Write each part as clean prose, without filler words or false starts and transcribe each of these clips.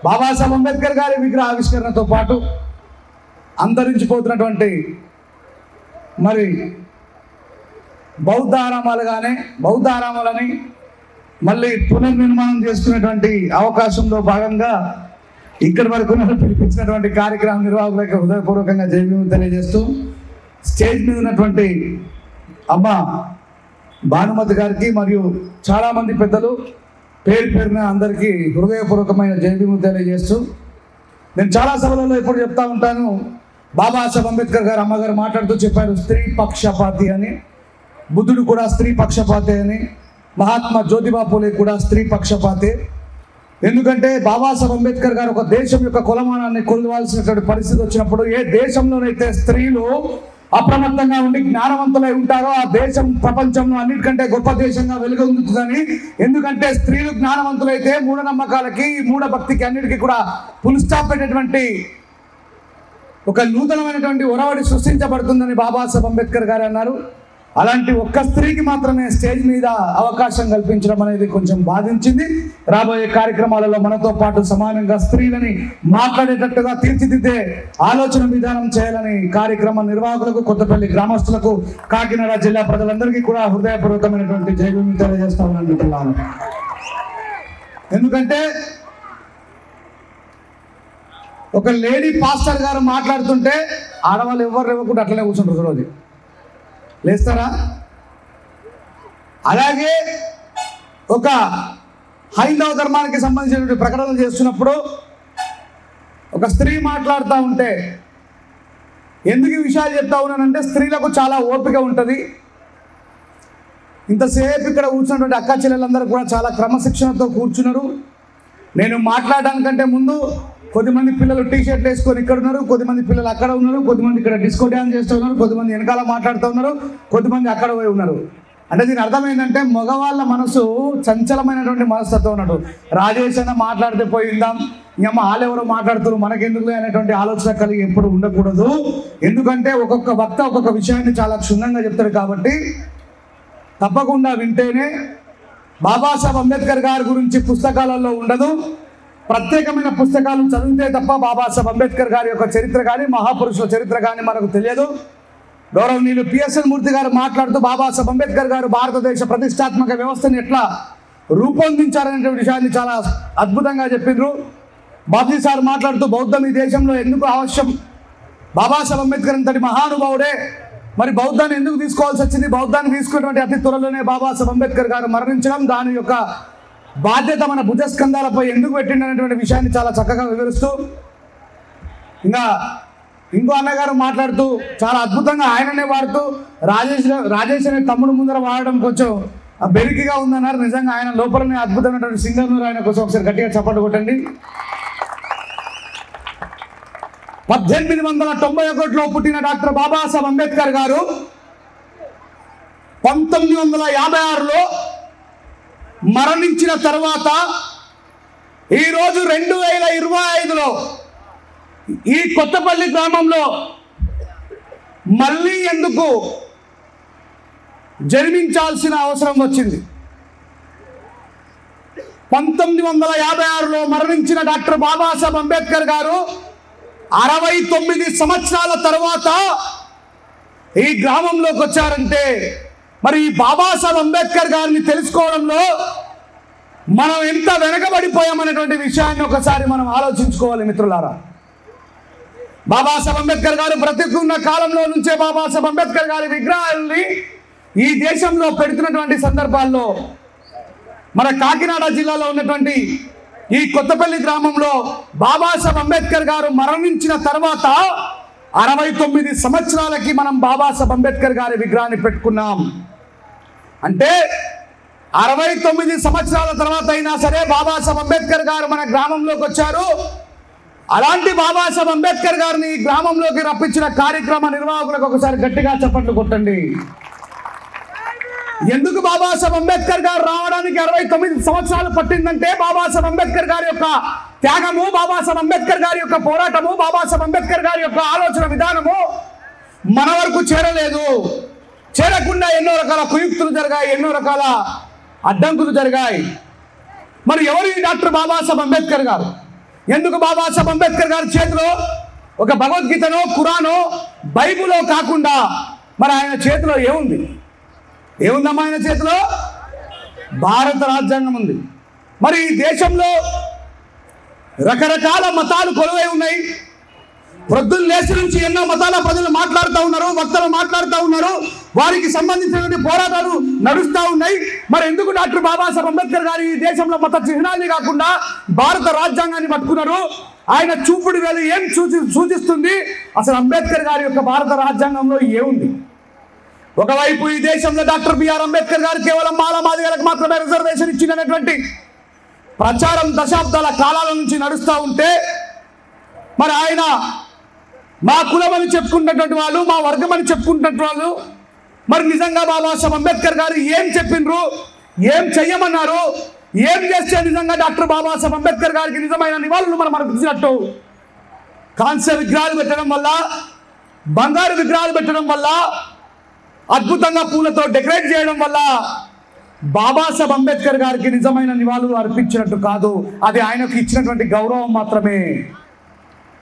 బాబాసాహెబ్ అంబేద్కర్ గారి విగ్రహ ఆవిష్కరణతో పాటు అంతరించిపోతున్నటువంటి మరి బౌద్ధ ఆరామాలని మళ్ళీ పునర్నిర్మాణం చేసుకునేటువంటి అవకాశంలో భాగంగా ఇక్కడి వరకు పిలిపించినటువంటి కార్యక్రమ నిర్వాహకులకు హృదయపూర్వకంగా జైభీములు తెలియజేస్తూ స్టేజ్ మీద ఉన్నటువంటి అమ్మ భానుమతి గారికి మరియు చాలామంది పెద్దలు పేరు పేరున అందరికీ హృదయపూర్వకమైన జైభీములు తెలియజేస్తూ నేను చాలా సభలలో ఎప్పుడు చెప్తా ఉంటాను. బాబాసాహెబ్ అంబేద్కర్ గారు అమ్మగారు మాట్లాడుతూ చెప్పారు స్త్రీ పక్షపాతి అని. బుద్ధుడు కూడా స్త్రీ పక్షపాతే అని, మహాత్మా జ్యోతిబా పూలే కూడా స్త్రీ పక్షపాతే. ఎందుకంటే బాబాసాహెబ్ అంబేద్కర్ గారు ఒక దేశం యొక్క కొలమానాన్ని కొలవాల్సినటువంటి పరిస్థితి వచ్చినప్పుడు ఏ దేశంలోనైతే స్త్రీలు అప్రమత్తంగా ఉండి జ్ఞానవంతులై ఉంటారో ఆ దేశం ప్రపంచంలో అన్నిటికంటే గొప్ప దేశంగా వెలుగొందుతుందని. ఎందుకంటే స్త్రీలు జ్ఞానవంతులైతే మూఢనమ్మకాలకి మూఢభక్తికి అన్నిటికీ కూడా ఫుల్ స్టాప్ పెట్టేటువంటి ఒక నూతనమైనటువంటి ఒరవడి సృష్టించబడుతుందని బాబాసాహెబ్ అంబేద్కర్ గారు అన్నారు. అలాంటి ఒక్క స్త్రీకి మాత్రమే స్టేజ్ మీద అవకాశం కల్పించడం అనేది కొంచెం బాధించింది. రాబోయే కార్యక్రమాలలో మనతో పాటు సమానంగా స్త్రీలని మాట్లాడేటట్టుగా తీర్చిదిద్దే ఆలోచన విధానం చేయాలని కార్యక్రమ నిర్వాహకులకు, కొత్తపల్లి గ్రామస్తులకు, కాకినాడ జిల్లా ప్రజలందరికీ కూడా హృదయపూర్వకమైనటువంటి జైభీములు తెలియజేస్తా ఉన్నాను. ఎందుకంటే ఒక లేడీ పాస్టర్ గారు మాట్లాడుతుంటే ఆడవాళ్ళు ఎవరు ఇవ్వకుండా అట్లనే కూర్చుంటారు రోజు లేస్తారా. అలాగే ఒక హైందవ ధర్మానికి సంబంధించినటువంటి ప్రకటనలు చేస్తున్నప్పుడు ఒక స్త్రీ మాట్లాడుతూ ఉంటే ఎందుకు ఈ విషయాలు చెప్తా ఉన్నానంటే స్త్రీలకు చాలా ఓపిక ఉంటుంది. ఇంతసేపు ఇక్కడ కూర్చున్నటువంటి అక్క చెల్లెలందరూ కూడా చాలా క్రమశిక్షణతో కూర్చున్నారు. నేను మాట్లాడడానికంటే ముందు కొద్దిమంది పిల్లలు టీషర్ట్లు వేసుకొని ఇక్కడ ఉన్నారు, కొద్దిమంది పిల్లలు అక్కడ ఉన్నారు, కొద్దిమంది ఇక్కడ డిస్కో డ్యాన్స్ చేస్తూ ఉన్నారు, కొద్దిమంది వెనకాల మాట్లాడుతూ ఉన్నారు, కొద్దిమంది అక్కడ పోయి ఉన్నారు. అంటే దీని అర్థం ఏంటంటే మగవాళ్ళ మనసు చంచలమైనటువంటి మనస్తత్వం ఉన్నట్టు. రాజేష్ అన్న మాట్లాడితే పోయిందాం, ఇంకమ్మ వాళ్ళెవరో మాట్లాడుతారు మనకెందుకు అనేటువంటి ఆలోచన కలిగి ఎప్పుడు ఉండకూడదు. ఎందుకంటే ఒక్కొక్క వక్త ఒక్కొక్క విషయాన్ని చాలా క్షుణ్ణంగా చెప్తాడు. కాబట్టి తప్పకుండా వింటేనే. బాబాసాహెబ్ అంబేద్కర్ గారి గురించి పుస్తకాలలో ఉండదు, ప్రత్యేకమైన పుస్తకాలు చదివితే తప్ప బాబాసాహెబ్ అంబేద్కర్ గారి యొక్క చరిత్ర కానీ మహాపురుషుల చరిత్ర కానీ మనకు తెలియదు. గౌరవనీయులు పిఎస్ఎన్ మూర్తి గారు మాట్లాడుతూ బాబాసాహెబ్ అంబేద్కర్ గారు భారతదేశ ప్రతిష్టాత్మక వ్యవస్థను ఎట్లా రూపొందించారనే విషయాన్ని చాలా అద్భుతంగా చెప్పిండ్రు. బాబీ సార్ మాట్లాడుతూ బౌద్ధం ఈ దేశంలో ఎందుకు అవశ్యం, బాబాసాహెబ్ అంబేద్కర్ అంతటి మహానుభావుడే, మరి బౌద్ధాన్ని ఎందుకు తీసుకోవాల్సి వచ్చింది, బౌద్ధాన్ని తీసుకున్నటువంటి అతి త్వరలోనే బాబాసాహెబ్ అంబేద్కర్ గారు మరణించడం, దాని యొక్క బాధ్యత మన భుజస్కంధాలపై ఎందుకు పెట్టిండనేటువంటి విషయాన్ని చాలా చక్కగా వివరిస్తూ ఇంకో అన్నగారు మాట్లాడుతూ చాలా అద్భుతంగా ఆయననే వాడుతూ రాజేష్ అనే తమ్ముడు ముందర వాడడం కొంచెం బెరికిగా ఉందన్నారు. నిజంగా ఆయన లోపలనే అద్భుతమైనటువంటి సింగర్. ఆయన కోసం ఒకసారి గట్టిగా చప్పట్లు కొట్టండి. 1891లో పుట్టిన డాక్టర్ బాబాసాహెబ్ అంబేద్కర్ గారు 1956లో మరణించిన తర్వాత ఈరోజు 2025లో ఈ కొత్తపల్లి గ్రామంలో మళ్ళీ ఎందుకు జన్మించాల్సిన అవసరం వచ్చింది? 1956లో మరణించిన డాక్టర్ బాబాసాహెబ్ అంబేద్కర్ గారు 69 సంవత్సరాల తర్వాత ఈ గ్రామంలోకి వచ్చారంటే మరి ఈ బాబాసాహెబ్ అంబేద్కర్ గారిని తెలుసుకోవడంలో మనం ఎంత వెనకబడిపోయామనేటువంటి విషయాన్ని ఒకసారి మనం ఆలోచించుకోవాలి మిత్రులారా. బాబాసాహెబ్ అంబేద్కర్ గారు బ్రతికున్న కాలంలో నుంచే బాబాసాహెబ్ అంబేద్కర్ గారి విగ్రహాలని ఈ దేశంలో పెడుతున్నటువంటి సందర్భాల్లో మన కాకినాడ జిల్లాలో ఉన్నటువంటి ఈ కొత్తపల్లి గ్రామంలో బాబాసాహెబ్ అంబేద్కర్ గారు మరణించిన తర్వాత 69 సంవత్సరాలకి మనం బాబాసాహెబ్ అంబేద్కర్ గారి విగ్రహాన్ని పెట్టుకున్నాం. అంటే 69 సంవత్సరాల తర్వాత అయినా సరే బాబాసాహెబ్ అంబేద్కర్ గారు మన గ్రామంలోకి వచ్చారు. అలాంటి బాబాసాహెబ్ అంబేద్కర్ గారిని గ్రామంలోకి రప్పించిన కార్యక్రమ నిర్వాహకులకు ఒకసారి గట్టిగా చప్పట్లు కొట్టండి. ఎందుకు బాబాసాహెబ్ అంబేద్కర్ గారు రావడానికి 69 సంవత్సరాలు పట్టిందంటే బాబాసాహెబ్ అంబేద్కర్ గారి యొక్క త్యాగము, బాబాసాహెబ్ అంబేద్కర్ గారి యొక్క పోరాటము, బాబాసాహెబ్ అంబేద్కర్ గారి యొక్క ఆలోచన విధానము మన వరకు చేరలేదు. చేరకుండా ఎన్నో రకాల కుయుక్తులు జరిగాయి, ఎన్నో రకాల అడ్డంకులు జరిగాయి. మరి ఎవరు ఈ డాక్టర్ బాబాసాహెబ్ అంబేద్కర్ గారు? ఎందుకు బాబాసాహెబ్ అంబేద్కర్ గారి చేతిలో ఒక భగవద్గీతనో ఖురానో బైబిలో కాకుండా మరి ఆయన చేతిలో ఏముంది? ఏముందమ్మా ఆయన చేతిలో? భారత రాజ్యాంగం ఉంది. మరి ఈ దేశంలో రకరకాల మతాలు కొలువై ఉన్నాయి. ప్రొద్దున లేచి నుంచి ఎన్నో మతాల ప్రజలు మాట్లాడుతూ ఉన్నారు, వక్తలు మాట్లాడుతూ ఉన్నారు, వారికి సంబంధించినటువంటి పోరాటాలు నడుస్తూ ఉన్నాయి. మరి ఎందుకు డాక్టర్ బాబాసాహెబ్ అంబేద్కర్ గారు ఈ దేశంలో మత చిహ్నాన్ని కాకుండా భారత రాజ్యాంగాన్ని పట్టుకున్నారు? ఆయన చూపుడు వేలు ఏం సూచిస్తుంది? అసలు అంబేద్కర్ గారి యొక్క భారత రాజ్యాంగంలో ఏముంది? ఒకవైపు ఈ దేశంలో డాక్టర్ బిఆర్ అంబేద్కర్ గారు కేవలం మాలమాదిగలకు మాత్రమే రిజర్వేషన్ ఇచ్చినటువంటి ప్రచారం దశాబ్దాల కాలాల నుంచి నడుస్తూ ఉంటే, మరి ఆయన మా కులం అని చెప్పుకున్నటువంటి వాళ్ళు, మా వర్గం అని చెప్పుకున్నటువంటి వాళ్ళు, మరి నిజంగా బాబాసాహెబ్ అంబేద్కర్ గారు ఏం చెప్పిండ్రు, ఏం చెయ్యమన్నారు, ఏం చేస్తే నిజంగా డాక్టర్ బాబాసాహెబ్ అంబేద్కర్ గారికి నిజమైన నివాళులు మనం అర్పించినట్టు? కాంస్య విగ్రహాలు పెట్టడం వల్ల, బంగారు విగ్రహాలు పెట్టడం వల్ల, అద్భుతంగా పూలతో డెకరేట్ చేయడం వల్ల బాబాసాహెబ్ అంబేద్కర్ గారికి నిజమైన నివాళులు అర్పించినట్టు కాదు. అది ఆయనకు ఇచ్చినటువంటి గౌరవం మాత్రమే.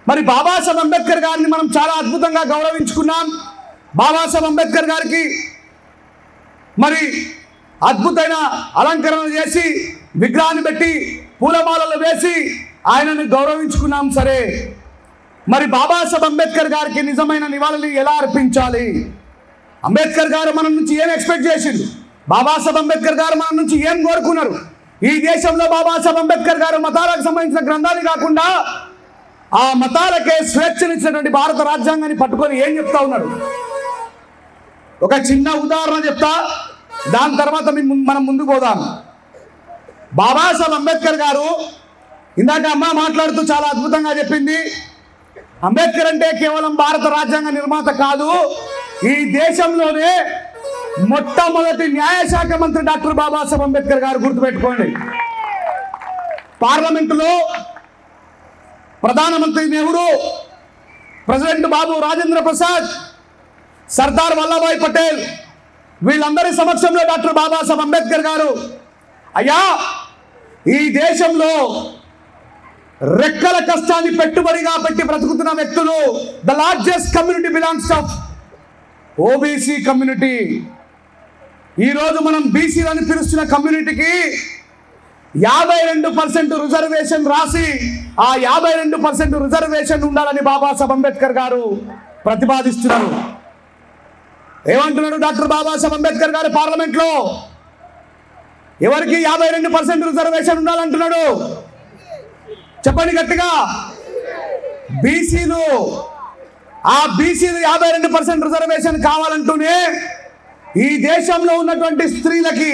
మరి బాబాసాహెబ్ అంబేద్కర్ గారిని మనం చాలా అద్భుతంగా గౌరవించుకున్నాం. బాబాసాహెబ్ అంబేద్కర్ గారికి మరి అద్భుతమైన అలంకరణ చేసి, విగ్రహాన్ని పెట్టి, పూలమాలలు వేసి ఆయనను గౌరవించుకున్నాం. సరే, మరి బాబాసాహెబ్ అంబేద్కర్ గారికి నిజమైన నివాళులు ఎలా అర్పించాలి? అంబేద్కర్ గారు మన నుంచి ఏం ఎక్స్పెక్ట్ చేసిండు? బాబాసాహెబ్ అంబేద్కర్ గారు మన నుంచి ఏం కోరుకున్నారు? ఈ దేశంలో బాబాసాహెబ్ అంబేద్కర్ గారు మతాలకు సంబంధించిన గ్రంథాలు కాకుండా ఆ మతాలకే స్వేచ్ఛనిచ్చినటువంటి భారత రాజ్యాంగాన్ని పట్టుకొని ఏం చెప్తా ఉన్నాడు? ఒక చిన్న ఉదాహరణ చెప్తా, దాని తర్వాత మనం ముందుకు పోదాం. బాబాసాహెబ్ అంబేద్కర్ గారు ఇందాక అమ్మ మాట్లాడుతూ చాలా అద్భుతంగా చెప్పింది. అంబేద్కర్ అంటే కేవలం భారత రాజ్యాంగ నిర్మాత కాదు, ఈ దేశంలోనే మొట్టమొదటి న్యాయశాఖ మంత్రి డాక్టర్ బాబాసాహెబ్ అంబేద్కర్ గారు. గుర్తుపెట్టుకోండి, పార్లమెంటులో ప్రధానమంత్రి నెహ్రూ, ప్రెసిడెంట్ బాబు రాజేంద్ర ప్రసాద్, సర్దార్ వల్లభాయ్ పటేల్ వీళ్ళందరి సమక్షంలో డాక్టర్ బాబాసాహెబ్ అంబేద్కర్ గారు, అయ్యా ఈ దేశంలో రెక్కల కష్టాన్ని పెట్టుబడిగా పెట్టి బ్రతుకుతున్న వ్యక్తులు, the largest community belongs of OBC community. ఈరోజు మనం బీసీలని పిలుస్తున్న కమ్యూనిటీకి 52% రిజర్వేషన్ రాసి, ఆ 52% రిజర్వేషన్ ఉండాలని బాబాసాహెబ్ అంబేద్కర్ గారు ప్రతిపాదిస్తున్నారు. ఏమంటున్నాడు డాక్టర్ బాబాసాహెబ్ అంబేద్కర్ గారు పార్లమెంట్లో? ఎవరికి 52% రిజర్వేషన్ ఉండాలంటున్నాడు? చెప్పండి గట్టిగా. బీసీలు, ఆ బీసీలు 52% రిజర్వేషన్ కావాలంటూనే ఈ దేశంలో ఉన్నటువంటి స్త్రీలకి,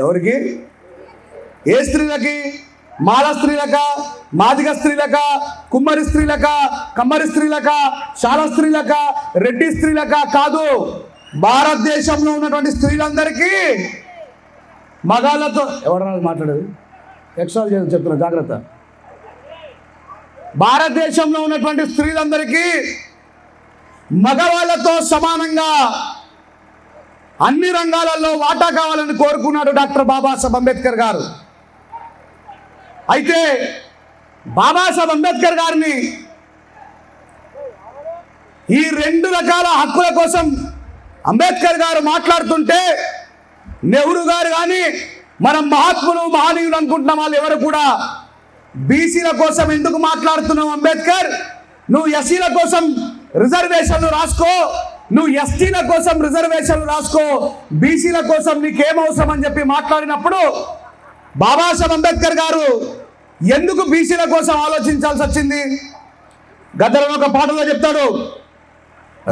ఎవరికి? ఏ స్త్రీలకి? మాల స్త్రీలక, మాదిగ స్త్రీలక, కుమ్మరి స్త్రీలక, కమ్మరి స్త్రీలక, శాల స్త్రీలక, రెడ్డి స్త్రీలక కాదు, భారతదేశంలో ఉన్నటువంటి స్త్రీలందరికీ, మగాళ్ళతో ఎవరు మాట్లాడేది ఎక్స్ట్రా చెప్తున్నా జాగ్రత్త. భారతదేశంలో ఉన్నటువంటి స్త్రీలందరికీ మగవాళ్లతో సమానంగా అన్ని రంగాలలో వాటా కావాలని కోరుకున్నాడు డాక్టర్ బాబాసాహెబ్ అంబేద్కర్ గారు. అయితే బాబాసాహెబ్ అంబేద్కర్ గారిని ఈ 2 రకాల హక్కుల కోసం అంబేద్కర్ గారు మాట్లాడుతుంటే, నెహ్రూ గారు కానీ మనం మహాత్ములు మహనీయులు అనుకుంటున్న వాళ్ళు ఎవరు కూడా బీసీల కోసం ఎందుకు మాట్లాడుతున్నావు అంబేద్కర్? నువ్వు ఎస్సీల కోసం రిజర్వేషన్లు రాసుకో, నువ్వు ఎస్టీల కోసం రిజర్వేషన్లు రాసుకో, బీసీల కోసం నీకేం అవసరం అని చెప్పి మాట్లాడినప్పుడు బాబాసాహెబ్ అంబేద్కర్ గారు ఎందుకు బీసీల కోసం ఆలోచించాల్సి వచ్చింది? గద్దరం ఒక పాటలో చెప్తాడు,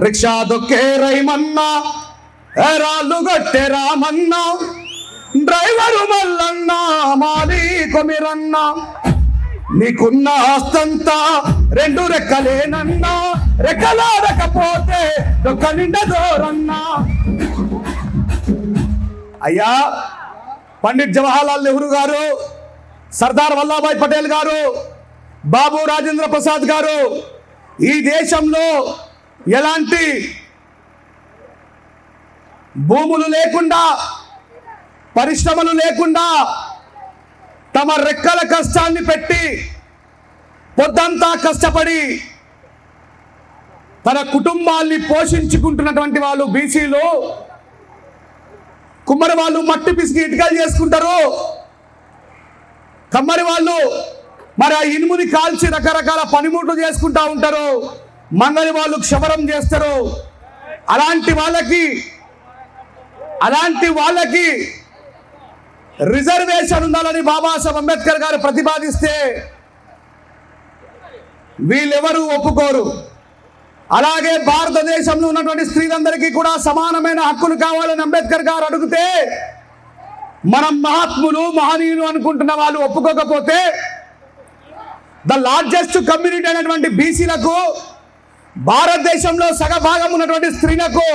రిక్షా దొక్కే రైమన్నా, రాళ్ళు గట్టే రామన్నా, డ్రైవరు మల్లన్న, మాలి కొమిరన్న, నీకున్న ఆస్తంతా 2 రెక్కలేనన్నా, రెక్కలాడకపోతే దొక్క నిండదోరన్నా. అయ్యా పండిట్ జవహర్లాల్ నెహ్రూ గారు, సర్దార్ వల్లభాయ్ పటేల్ గారు, బాబు రాజేంద్ర ప్రసాద్ గారు ఈ దేశంలో ఎలాంటి భూములు లేకుండా, పరిశ్రమలు లేకుండా తమ రెక్కల కష్టాన్ని పెట్టి పొద్దంతా కష్టపడి తన కుటుంబాన్ని పోషించుకుంటున్నటువంటి వాళ్ళు బీసీలు, కుమ్మరి వాళ్ళు మట్టి పిసికి ఇటుకలు చేసుకుంటారు, కమ్మరి వాళ్ళు మరి ఆ ఇనుముని కాల్చి రకరకాల పనిముట్లు చేసుకుంటా ఉంటారు, మంగళి వాళ్ళు క్షవరం చేస్తారు. అలాంటి వాళ్ళకి రిజర్వేషన్ ఉండాలని బాబాసాహెబ్ అంబేద్కర్ గారు ప్రతిపాదిస్తే వీళ్ళెవరూ ఒప్పుకోరు. అలాగే భారతదేశంలో ఉన్నటువంటి స్త్రీలందరికీ కూడా సమానమైన హక్కులు కావాలని అంబేద్కర్ గారు అడిగితే మనం మహాత్ములు మహనీయులు అనుకుంటున్న వాళ్ళు ఒప్పుకోకపోతే ద లార్జెస్ట్ కమ్యూనిటీ అయినటువంటి బీసీలకు, భారతదేశంలో సగభాగం ఉన్నటువంటి స్త్రీలకు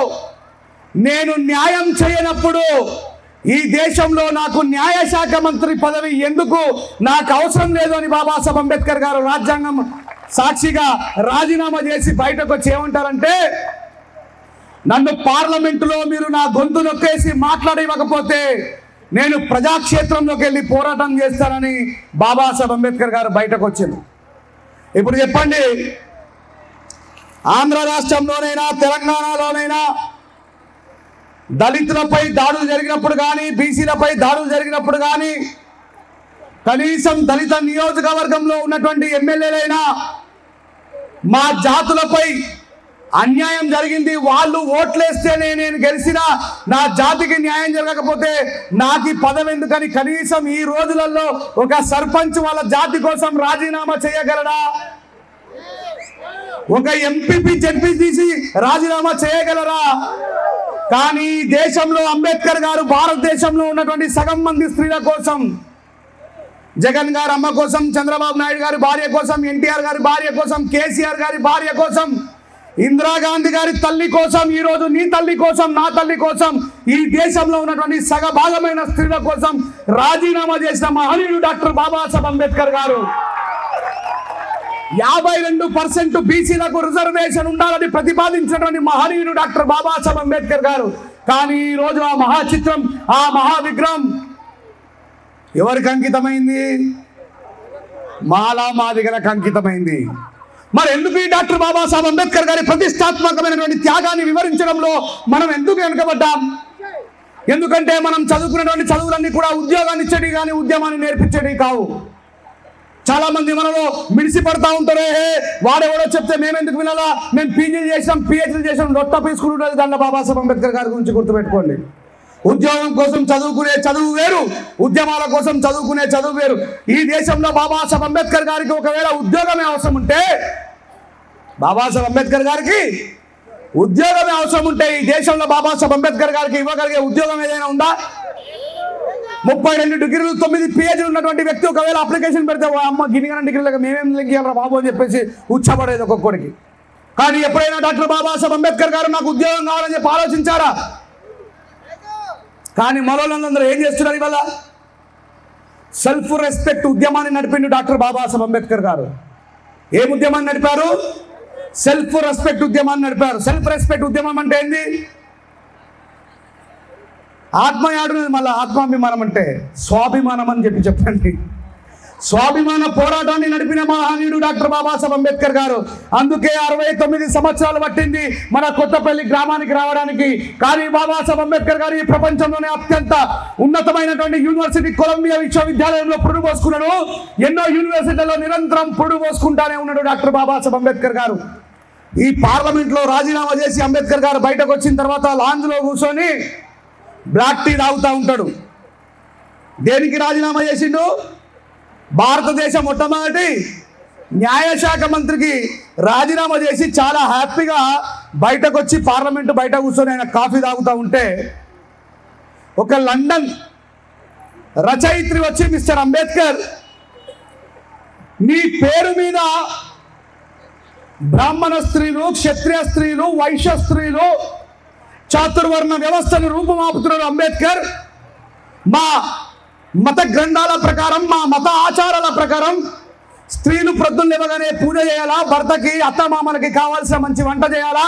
నేను న్యాయం చేయనప్పుడు ఈ దేశంలో నాకు న్యాయశాఖ మంత్రి పదవి ఎందుకు, నాకు అవసరం లేదు అని బాబాసాహెబ్ అంబేద్కర్ గారు రాజ్యాంగం సాక్షిగా రాజీనామా చేసి బయటకు వచ్చి ఏమంటారంటే, నన్ను పార్లమెంటులో మీరు నా గొంతు నొక్కేసి మాట్లాడివ్వకపోతే నేను ప్రజాక్షేత్రంలోకి వెళ్ళి పోరాటం చేస్తానని బాబాసాహెబ్ అంబేద్కర్ గారు బయటకు వచ్చింది. ఇప్పుడు చెప్పండి, ఆంధ్ర రాష్ట్రంలోనైనా తెలంగాణలోనైనా దళితులపై దాడులు జరిగినప్పుడు కానీ, బీసీలపై దాడులు జరిగినప్పుడు కానీ, కనీసం దళిత నియోజకవర్గంలో ఉన్నటువంటి ఎమ్మెల్యేలైనా మా జాతులపై అన్యాయం జరిగింది, వాళ్ళు ఓట్లేస్తేనే నేను గెలిచినా నా జాతికి న్యాయం జరగకపోతే నాకు ఈ పదవి ఎందుకని కనీసం ఈ రోజులలో ఒక సర్పంచ్ వాళ్ళ జాతి కోసం రాజీనామా చేయగలరా? ఒక ఎంపీపీ జెడ్పీటీసీ రాజీనామా చేయగలరా? కానీ దేశంలో అంబేద్కర్ గారు భారతదేశంలో ఉన్నటువంటి సగం మంది స్త్రీల కోసం, జగన్ గారి అమ్మ కోసం, చంద్రబాబు నాయుడు గారి భార్య కోసం, ఎన్టీఆర్ గారి భార్య కోసం, కేసీఆర్ గారి భార్య కోసం, ఇందిరాగాంధీ గారి తల్లి కోసం, ఈరోజు నీ తల్లి కోసం, నా తల్లి కోసం, ఈ దేశంలో ఉన్నటువంటి సగభాగమైన స్త్రీల కోసం రాజీనామా చేసిన మహనీయుడు డాక్టర్ బాబాసాహెబ్ అంబేద్కర్ గారు. 52% బీసీలకు రిజర్వేషన్ ఉండాలని ప్రతిపాదించినటువంటి మహనీయుడు డాక్టర్ బాబాసాహెబ్ అంబేద్కర్ గారు. కానీ ఈరోజు ఆ మహాచిత్రం, ఆ మహావిగ్రహం ఎవరికి అంకితమైంది? మాలా మాదిగలకు అంకితమైంది. మరి ఎందుకు ఈ డాక్టర్ బాబాసాహెబ్ అంబేద్కర్ గారి ప్రతిష్టాత్మకమైనటువంటి త్యాగాన్ని వివరించడంలో మనం ఎందుకు వెనుకబడ్డాం? ఎందుకంటే మనం చదువుకున్నటువంటి చదువులన్నీ కూడా ఉద్యోగాన్ని ఇచ్చేవి కానీ ఉద్యమాన్ని నేర్పించేవి కావు. చాలా మంది మనలో మిడిసి పడతా ఉంటారే, వాడెవడో చెప్తే మేము ఎందుకు వినాలా, మేము పీజీలు చేసాం, పిహెచ్డీ చేసాం, రొట్ట పీసుకుంటుంటుంది. దాంట్లో బాబాసాహెబ్ అంబేద్కర్ గారి గురించి గుర్తుపెట్టుకోండి. ఉద్యోగం కోసం చదువుకునే చదువు వేరు, ఉద్యమాల కోసం చదువుకునే చదువు వేరు. ఈ దేశంలో బాబాసాహెబ్ అంబేద్కర్ గారికి ఒకవేళ ఉద్యోగమే అవసరం ఉంటే, బాబాసాహెబ్ అంబేద్కర్ గారికి ఉద్యోగమే అవసరం ఉంటే ఈ దేశంలో బాబాసాహెబ్ అంబేద్కర్ గారికి ఇవ్వగలిగే ఉద్యోగం ఏదైనా ఉందా? 32 డిగ్రీలు 9 PhD ఉన్నటువంటి వ్యక్తి ఒకవేళ అప్లికేషన్ పెడితే అమ్మ గిన్నె డిగ్రీలకు మేమేం లింక్ ఇవ్వాలరా బాబు అని చెప్పేసి ఉచ్చబడేది ఒక్కొక్కడికి. కానీ ఎప్పుడైనా డాక్టర్ బాబాసాహెబ్ అంబేద్కర్ గారు నాకు ఉద్యోగం కావాలని చెప్పి ఆలోచించారా? కానీ మరోళ్ళందరూ ఏం చేస్తున్నారు? ఇవాళ సెల్ఫ్ రెస్పెక్ట్ ఉద్యమాన్ని నడిపిండు డాక్టర్ బాబాసాహెబ్ అంబేద్కర్ గారు. ఏం ఉద్యమాన్ని నడిపారు? సెల్ఫ్ రెస్పెక్ట్ ఉద్యమాన్ని నడిపారు. సెల్ఫ్ రెస్పెక్ట్ ఉద్యమం అంటే ఏంది? ఆత్మయాడు, మళ్ళీ ఆత్మాభిమానం అంటే స్వాభిమానం అని చెప్పండి. స్వాభిమాన పోరాటాన్ని నడిపిన మహనీయుడు డాక్టర్ బాబాసాహెబ్ అంబేద్కర్ గారు. అందుకే 69 సంవత్సరాలు పట్టింది మన కొత్తపల్లి గ్రామానికి రావడానికి. కానీ బాబాసాహెబ్ అంబేద్కర్ గారు ఈ ప్రపంచంలోనే అత్యంత ఉన్నతమైనటువంటి యూనివర్సిటీ కొలంబియా విశ్వవిద్యాలయంలో పురుడు పోసుకున్నాడు. ఎన్నో యూనివర్సిటీల్లో నిరంతరం పురుడు పోసుకుంటానే ఉన్నాడు డాక్టర్ బాబాసాహెబ్ అంబేద్కర్ గారు. ఈ పార్లమెంట్లో రాజీనామా చేసి అంబేద్కర్ గారు బయటకు వచ్చిన తర్వాత లాంజ్లో కూర్చొని బ్లాక్ టీ తాగుతూ ఉంటాడు. దేనికి రాజీనామా చేసిండు? భారతదేశం మొట్టమొదటి న్యాయశాఖ మంత్రికి రాజీనామా చేసి చాలా హ్యాపీగా బయటకు వచ్చి పార్లమెంటు బయట కూర్చొని ఆయన కాఫీ తాగుతూ ఉంటే ఒక లండన్ రచయిత్రి వచ్చి, మిస్టర్ అంబేద్కర్, మీ పేరు మీద బ్రాహ్మణ స్త్రీలు, క్షత్రియ స్త్రీలు, వైశ్య స్త్రీలు, చాతుర్వర్ణ వ్యవస్థను రూపుమాపుతున్నారు అంబేద్కర్. మా మత గ్రంథాల ప్రకారం, మా మత ఆచారాల ప్రకారం స్త్రీలు ప్రొద్దున లేవగానే పూజ చేయాలా, భర్తకి అత్తమామలకి కావాల్సిన మంచి వంట చేయాలా,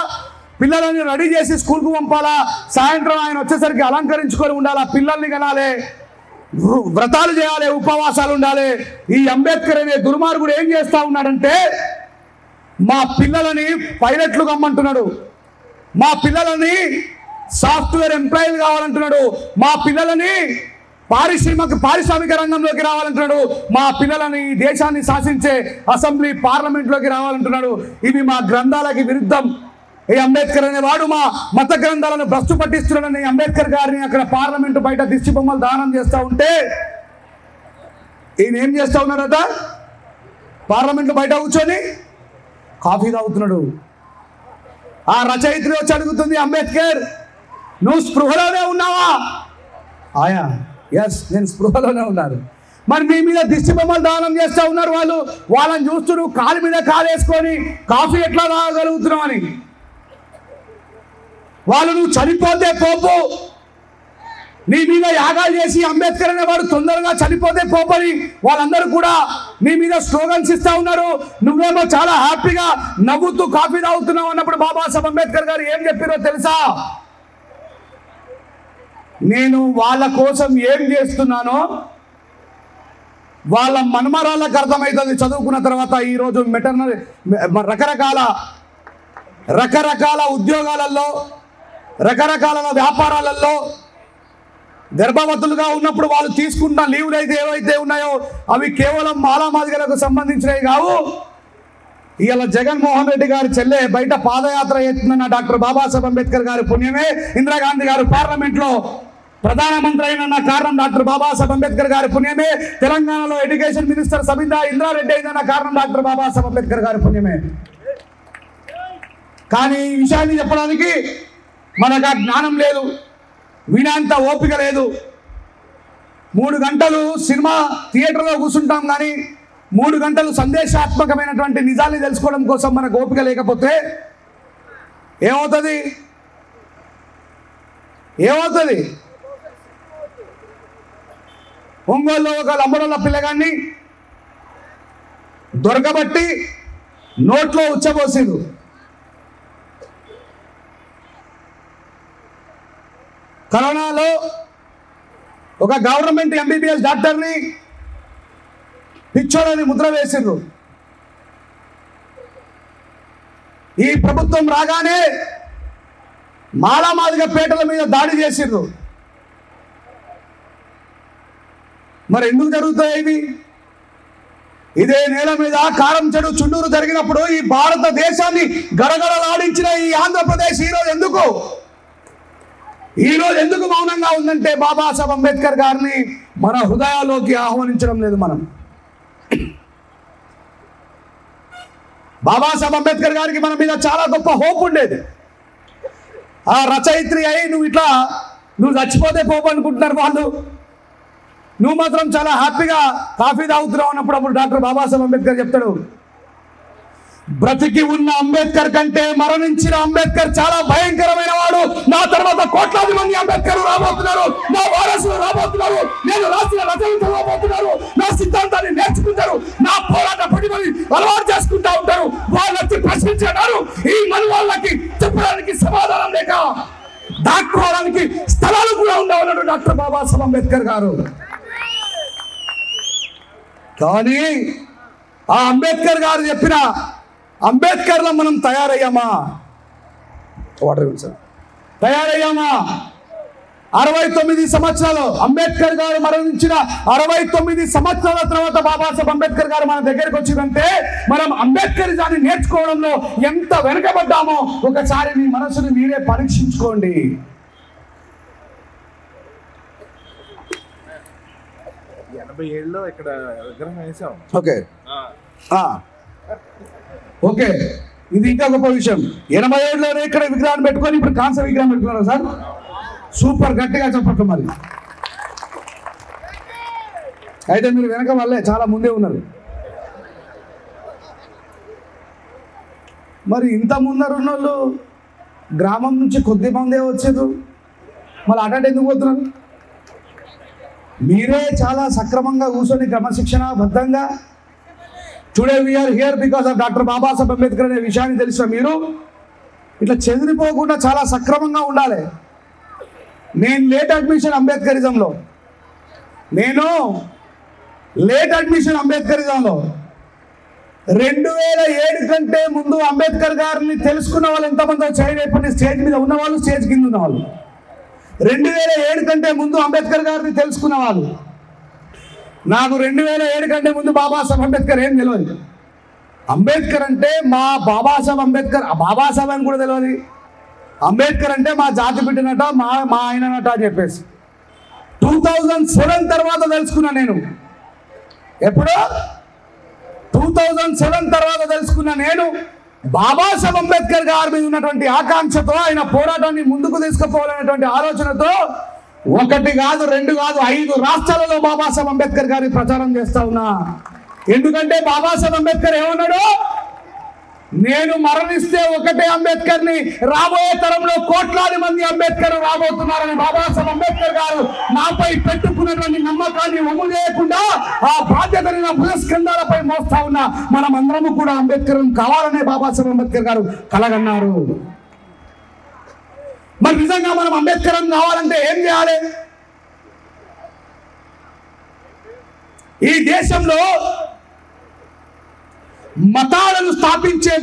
పిల్లలని రెడీ చేసి స్కూల్కు పంపాలా, సాయంత్రం ఆయన వచ్చేసరికి అలంకరించుకొని ఉండాలా, పిల్లల్ని కనాలి, వ్రతాలు చేయాలి, ఉపవాసాలు ఉండాలి. ఈ అంబేద్కర్ అనే దుర్మార్గుడు ఏం చేస్తా ఉన్నాడంటే మా పిల్లలని పైలట్లు కమ్మంటున్నాడు, మా పిల్లలని సాఫ్ట్వేర్ ఎంప్లాయీలు కావాలంటున్నాడు, మా పిల్లలని పారిశ్రామిక రంగంలోకి రావాలంటున్నాడు, మా పిల్లలని దేశాన్ని శాసించే అసెంబ్లీ పార్లమెంట్లోకి రావాలంటున్నాడు. ఇవి మా గ్రంథాలకి విరుద్ధం. ఈ అంబేద్కర్ అనేవాడు మా మత గ్రంథాలను భ్రష్టు పట్టిస్తున్నాడని అంబేద్కర్ గారిని అక్కడ పార్లమెంటు బయట దిష్టి బొమ్మలు దానం చేస్తూ ఉంటే ఈయన ఏం చేస్తూ ఉన్నాడట? పార్లమెంటు బయట కూర్చొని కాఫీ తాగుతున్నాడు. ఆ రచయిత్రి వచ్చి అడుగుతుంది, అంబేద్కర్ నువ్వు స్పృహలోనే ఉన్నావా? ఆయా, ఎస్, నేను స్పృహలోనే ఉన్నాను. మరి మీ మీద దిష్టి బొమ్మలు దానం చేస్తూ ఉన్నారు వాళ్ళు. వాళ్ళని చూస్తూ నువ్వు కాలు మీద కాలు వేసుకొని కాఫీ ఎట్లా తాగలుగుతున్నావు అని. వాళ్ళు నువ్వు చనిపోతే పోపు, నీ మీద యాగాలు చేసి అంబేద్కర్ అనేవాడు తొందరగా చనిపోతే పోపని వాళ్ళందరూ కూడా నీ మీద స్లోగన్స్ ఇస్తా ఉన్నారు. నువ్వేమో చాలా హ్యాపీగా నవ్వుతూ కాఫీ తాగుతున్నావు అన్నప్పుడు బాబాసాహెబ్ అంబేద్కర్ గారు ఏం చెప్పారో తెలుసా? నేను వాళ్ళ కోసం ఏం చేస్తున్నానో వాళ్ళ మనమరాళ్ళకు అర్థమవుతుంది చదువుకున్న తర్వాత. ఈరోజు రకరకాల ఉద్యోగాలలో, రకరకాల వ్యాపారాలలో గర్భవతులుగా ఉన్నప్పుడు వాళ్ళు తీసుకుంటున్న లీవ్లు అయితే ఏవైతే ఉన్నాయో అవి కేవలం మాలామాదిగలకు సంబంధించినవి కావు. ఇలా జగన్మోహన్ రెడ్డి గారి చెల్లె బయట పాదయాత్ర చేస్తుందన్న డాక్టర్ బాబాసాహెబ్ అంబేద్కర్ గారి పుణ్యమే. ఇందిరాగాంధీ గారు పార్లమెంట్లో ప్రధానమంత్రి అయిన కారణం డాక్టర్ బాబాసాహెబ్ అంబేద్కర్ గారి పుణ్యమే. తెలంగాణలో ఎడ్యుకేషన్ మినిస్టర్ సబితా ఇంద్రారెడ్డి అయిన కారణం డాక్టర్ బాబాసాహెబ్ అంబేద్కర్ గారి పుణ్యమే. కానీ ఈ విషయాన్ని చెప్పడానికి మనకు ఆ జ్ఞానం లేదు, వినేంత ఓపిక లేదు. 3 గంటలు సినిమా థియేటర్లో కూర్చుంటాం కానీ 3 గంటలు సందేశాత్మకమైనటువంటి నిజాన్ని తెలుసుకోవడం కోసం మనకు ఓపిక లేకపోతే ఏమవుతుంది? ఒంగోలులో ఒక లంబడోళ్ళ పిల్లగాన్ని దొరకబట్టి నోట్లో ఉచ్చబోసిండు. కరోనాలో ఒక గవర్నమెంట్ ఎంబీబీఎస్ డాక్టర్ని పిచ్చోడని ముద్ర వేసిండ్రు. ఈ ప్రభుత్వం రాగానే మాలామాదిగ పేటల మీద దాడి చేసిండ్రు. మరి ఎందుకు జరుగుతాయి ఇవి? ఇదే నేల మీద కారం చెడు చుండూరు జరిగినప్పుడు ఈ భారతదేశాన్ని గడగడలాడించిన ఈ ఆంధ్రప్రదేశ్ ఈరోజు ఎందుకు మౌనంగా ఉందంటే బాబాసాహెబ్ అంబేద్కర్ గారిని మన హృదయాల్లోకి ఆహ్వానించడం లేదు మనం. బాబాసాహెబ్ అంబేద్కర్ గారికి మన మీద చాలా గొప్ప హోప్ ఉండేది. ఆ రచయిత్రి అయి నువ్వు చచ్చిపోతే పోపు అనుకుంటున్నారు వాళ్ళు. నువ్వు మాత్రం చాలా హ్యాపీగా కాఫీ తాగుతున్నావు అన్నప్పుడు డాక్టర్ బాబాసాహెబ్ అంబేద్కర్ చెప్తాడు, బ్రతికి ఉన్న అంబేద్కర్ కంటే మరణించిన అంబేద్కర్ చాలా భయంకరమైన వాడు. నా తర్వాత కోట్లాది మంది అంబేద్కర్ రాబోతున్నారు, నా వారసులు రాబోతున్నారు, నేను రాసిన రచయితలు రాబోతున్నారు, నా సిద్ధాంతాన్ని నేర్చుకుంటారు, నా పోరాట పడిమని అలవాటు చేసుకుంటా ఉంటారు. వాళ్ళకి ప్రశ్నించారు. ఈ మన వాళ్ళకి చెప్పడానికి సమాధానం లేక దాక్కోవడానికి స్థలాలు కూడా ఉండవన్నాడు డాక్టర్ బాబాసాహెబ్ అంబేద్కర్ గారు. కానీ ఆ అంబేద్కర్ గారు చెప్పిన అంబేద్కర్లో మనం తయారయ్యామా? 69 సంవత్సరాలు అంబేద్కర్ గారు మరణించిన 69 సంవత్సరాల తర్వాత బాబాసాహెబ్ అంబేద్కర్ గారు మన దగ్గరికి వచ్చిందంటే మనం అంబేద్కరిజాన్ని నేర్చుకోవడంలో ఎంత వెనకబడ్డామో ఒకసారి మీ మనసుని మీరే పరీక్షించుకోండి. ఇక్కడ విగ్రహం వేసాం. ఓకే, ఇది ఇంకా గొప్ప విషయం. 87లోనే ఇక్కడ విగ్రహాన్ని పెట్టుకొని ఇప్పుడు కాంస విగ్రహం పెట్టుకున్నారు సార్. సూపర్, గట్టిగా చెప్పట్లు. మరి అయితే మీరు వెనక వాళ్ళే చాలా ముందే ఉన్నారు. మరి ఇంత ముందర ఉన్న వాళ్ళు గ్రామం నుంచి కొద్ది మందే వచ్చారు, మళ్ళీ అటెండ్ ఎందుకు పోతున్నారు? మీరే చాలా సక్రమంగా కూర్చొని క్రమశిక్షణబద్ధంగా today we're here because of doctor Babasaheb Ambedkar అనే విషయాన్ని తెలిసిన మీరు ఇట్లా చెదిరిపోకుండా చాలా సక్రమంగా ఉండాలి. నేను లేట్ అడ్మిషన్ అంబేద్కరిజంలో, నేను లేట్ అడ్మిషన్ అంబేద్కరిజంలో 2007 కంటే ముందు అంబేద్కర్ గారిని తెలుసుకున్న వాళ్ళు ఎంతమందో చేయలేపండి. స్టేజ్ మీద ఉన్నవాళ్ళు, స్టేజ్ కింద ఉన్నవాళ్ళు. 2007 కంటే ముందు అంబేద్కర్ గారిని తెలుసుకున్న వాళ్ళు. నాకు 2007 కంటే ముందు బాబాసాహెబ్ అంబేద్కర్ ఏం తెలియదు. అంబేద్కర్ అంటే మా బాబాసాహెబ్ అంబేద్కర్, బాబాసాహెబ్ అని కూడా తెలియదు. అంబేద్కర్ అంటే మా జాతి బిడ్డనట, మా ఆయననట అని చెప్పేసి 2007 తర్వాత తెలుసుకున్నా నేను. ఎప్పుడు? 2007 తర్వాత తెలుసుకున్నా నేను. బాబాసాహెబ్ అంబేద్కర్ గారి మీద ఉన్నటువంటి ఆకాంక్షతో, ఆయన పోరాటాన్ని ముందుకు తీసుకుపోవాలనేటువంటి ఆలోచనతో 1 కాదు 2 కాదు 5 రాష్ట్రాలలో బాబాసాహెబ్ అంబేద్కర్ గారి ప్రచారం చేస్తా ఉన్నా. ఎందుకంటే బాబాసాహెబ్ అంబేద్కర్ ఏమన్నాడు? నేను మరణిస్తే ఒకటే అంబేద్కర్ని, రాబోయే తరంలో కోట్లాది మంది అంబేద్కర్ రాబోతున్నారని బాబాసాహెబ్ అంబేద్కర్ గారు నాపై పెట్టుకున్నటువంటి నమ్మకాన్ని వమ్ము చేయకుండా ఆ బాధ్యతని నా భుజస్కంధాలపై మోస్తా ఉన్నా. మనం అందరము కూడా అంబేద్కర్ కావాలనే బాబాసాహెబ్ అంబేద్కర్ గారు కలగన్నారు. మరి నిజంగా మనం అంబేద్కర్ కావాలంటే ఏం చేయాలి? ఈ దేశంలో మతాలను స్థాపించే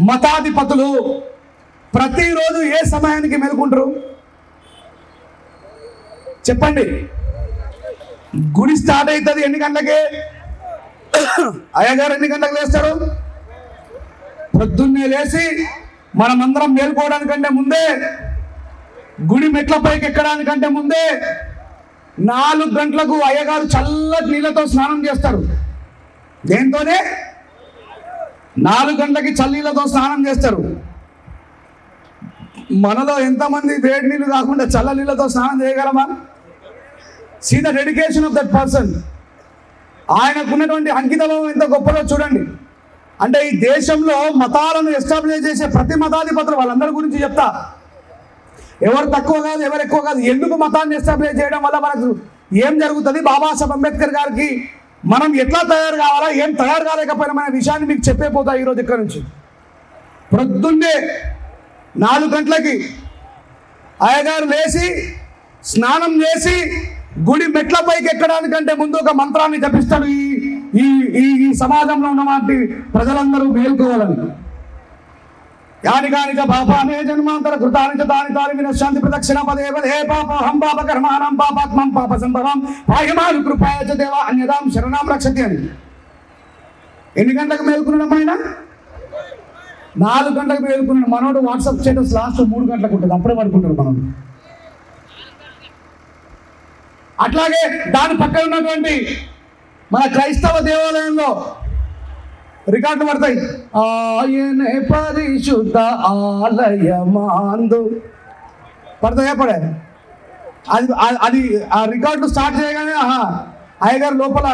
మతాధిపతులు ప్రతిరోజు ఏ సమయానికి మేలుకుంటారు చెప్పండి? గుడి స్టార్ట్ అవుతుంది ఎన్ని గంటలకి? అయ్యగారు ఎన్ని గంటలకు లేస్తారు? పొద్దున్నే లేచి మనమందరం మేలుకోవడానికంటే ముందే, గుడి మెట్లపైకి ఎక్కడానికంటే ముందే 4 గంటలకు అయ్యగారు చల్లటి నీళ్ళతో స్నానం చేస్తారు. దేంతోనే? 4 గంటలకి చల్లనీళ్ళతో స్నానం చేస్తారు. మనలో ఎంతమంది వేడి నీళ్ళు కాకుండా చల్ల నీళ్ళతో స్నానం చేయగలమా? See the dedication of that person. ఆయనకున్నటువంటి అంకితభావం ఎంత గొప్పలో చూడండి. అంటే ఈ దేశంలో మతాలను ఎస్టాబ్లిష్ చేసే ప్రతి మతాధిపతులు, వాళ్ళందరి గురించి చెప్తా. ఎవరు తక్కువ కాదు, ఎవరు ఎక్కువ కాదు. ఎందుకు మతాన్ని ఎస్టాబ్లిష్ చేయడం వల్ల మనకు ఏం జరుగుతుంది? బాబాసాహెబ్ అంబేద్కర్ గారికి మనం ఎట్లా తయారు కావాలా, ఏం తయారు కాలేకపోయినా అనే విషయాన్ని మీకు చెప్పేపోతా ఈరోజు ఇక్కడ నుంచి. ప్రొద్దున్నే 4 గంటలకి అయ్యగారు లేచి స్నానం చేసి గుడి మెట్లపైకి ఎక్కడానికంటే ముందు ఒక మంత్రాన్ని జపిస్తాడు. ఈ సమాజంలో ఉన్నటువంటి ప్రజలందరూ మేల్కోవాలని. యానికానిక పాపానే జన్మాంతర కృతాని తాని తాని వినశాంతి ప్రదక్షిణ పదే పదే పాపహం పాప కర్మాణం పాపాత్మం పాప సంభవం పాయమాను కృపాయ చ దేవ అన్యదాం శరణాం రక్షతి అని. ఎన్ని గంటలకు మేల్కున్నాడు ఆయన? 4 గంటలకు మేల్కున్నాడు. మనోడు వాట్సాప్ స్టేటస్ లాస్ట్ 3 గంటలకు ఉంటుంది, అప్పుడే పడుకుంటాడు మనోడు. అట్లాగే దాని పక్కన ఉన్నటువంటి మన క్రైస్తవ దేవాలయంలో రికార్డు పడతాయి. ఆయనే పరిశుద్ధ ఆలయమాందు పడతాయా? పడే అది ఆ రికార్డు స్టార్ట్ చేయగానే అయ్యగారు లోపల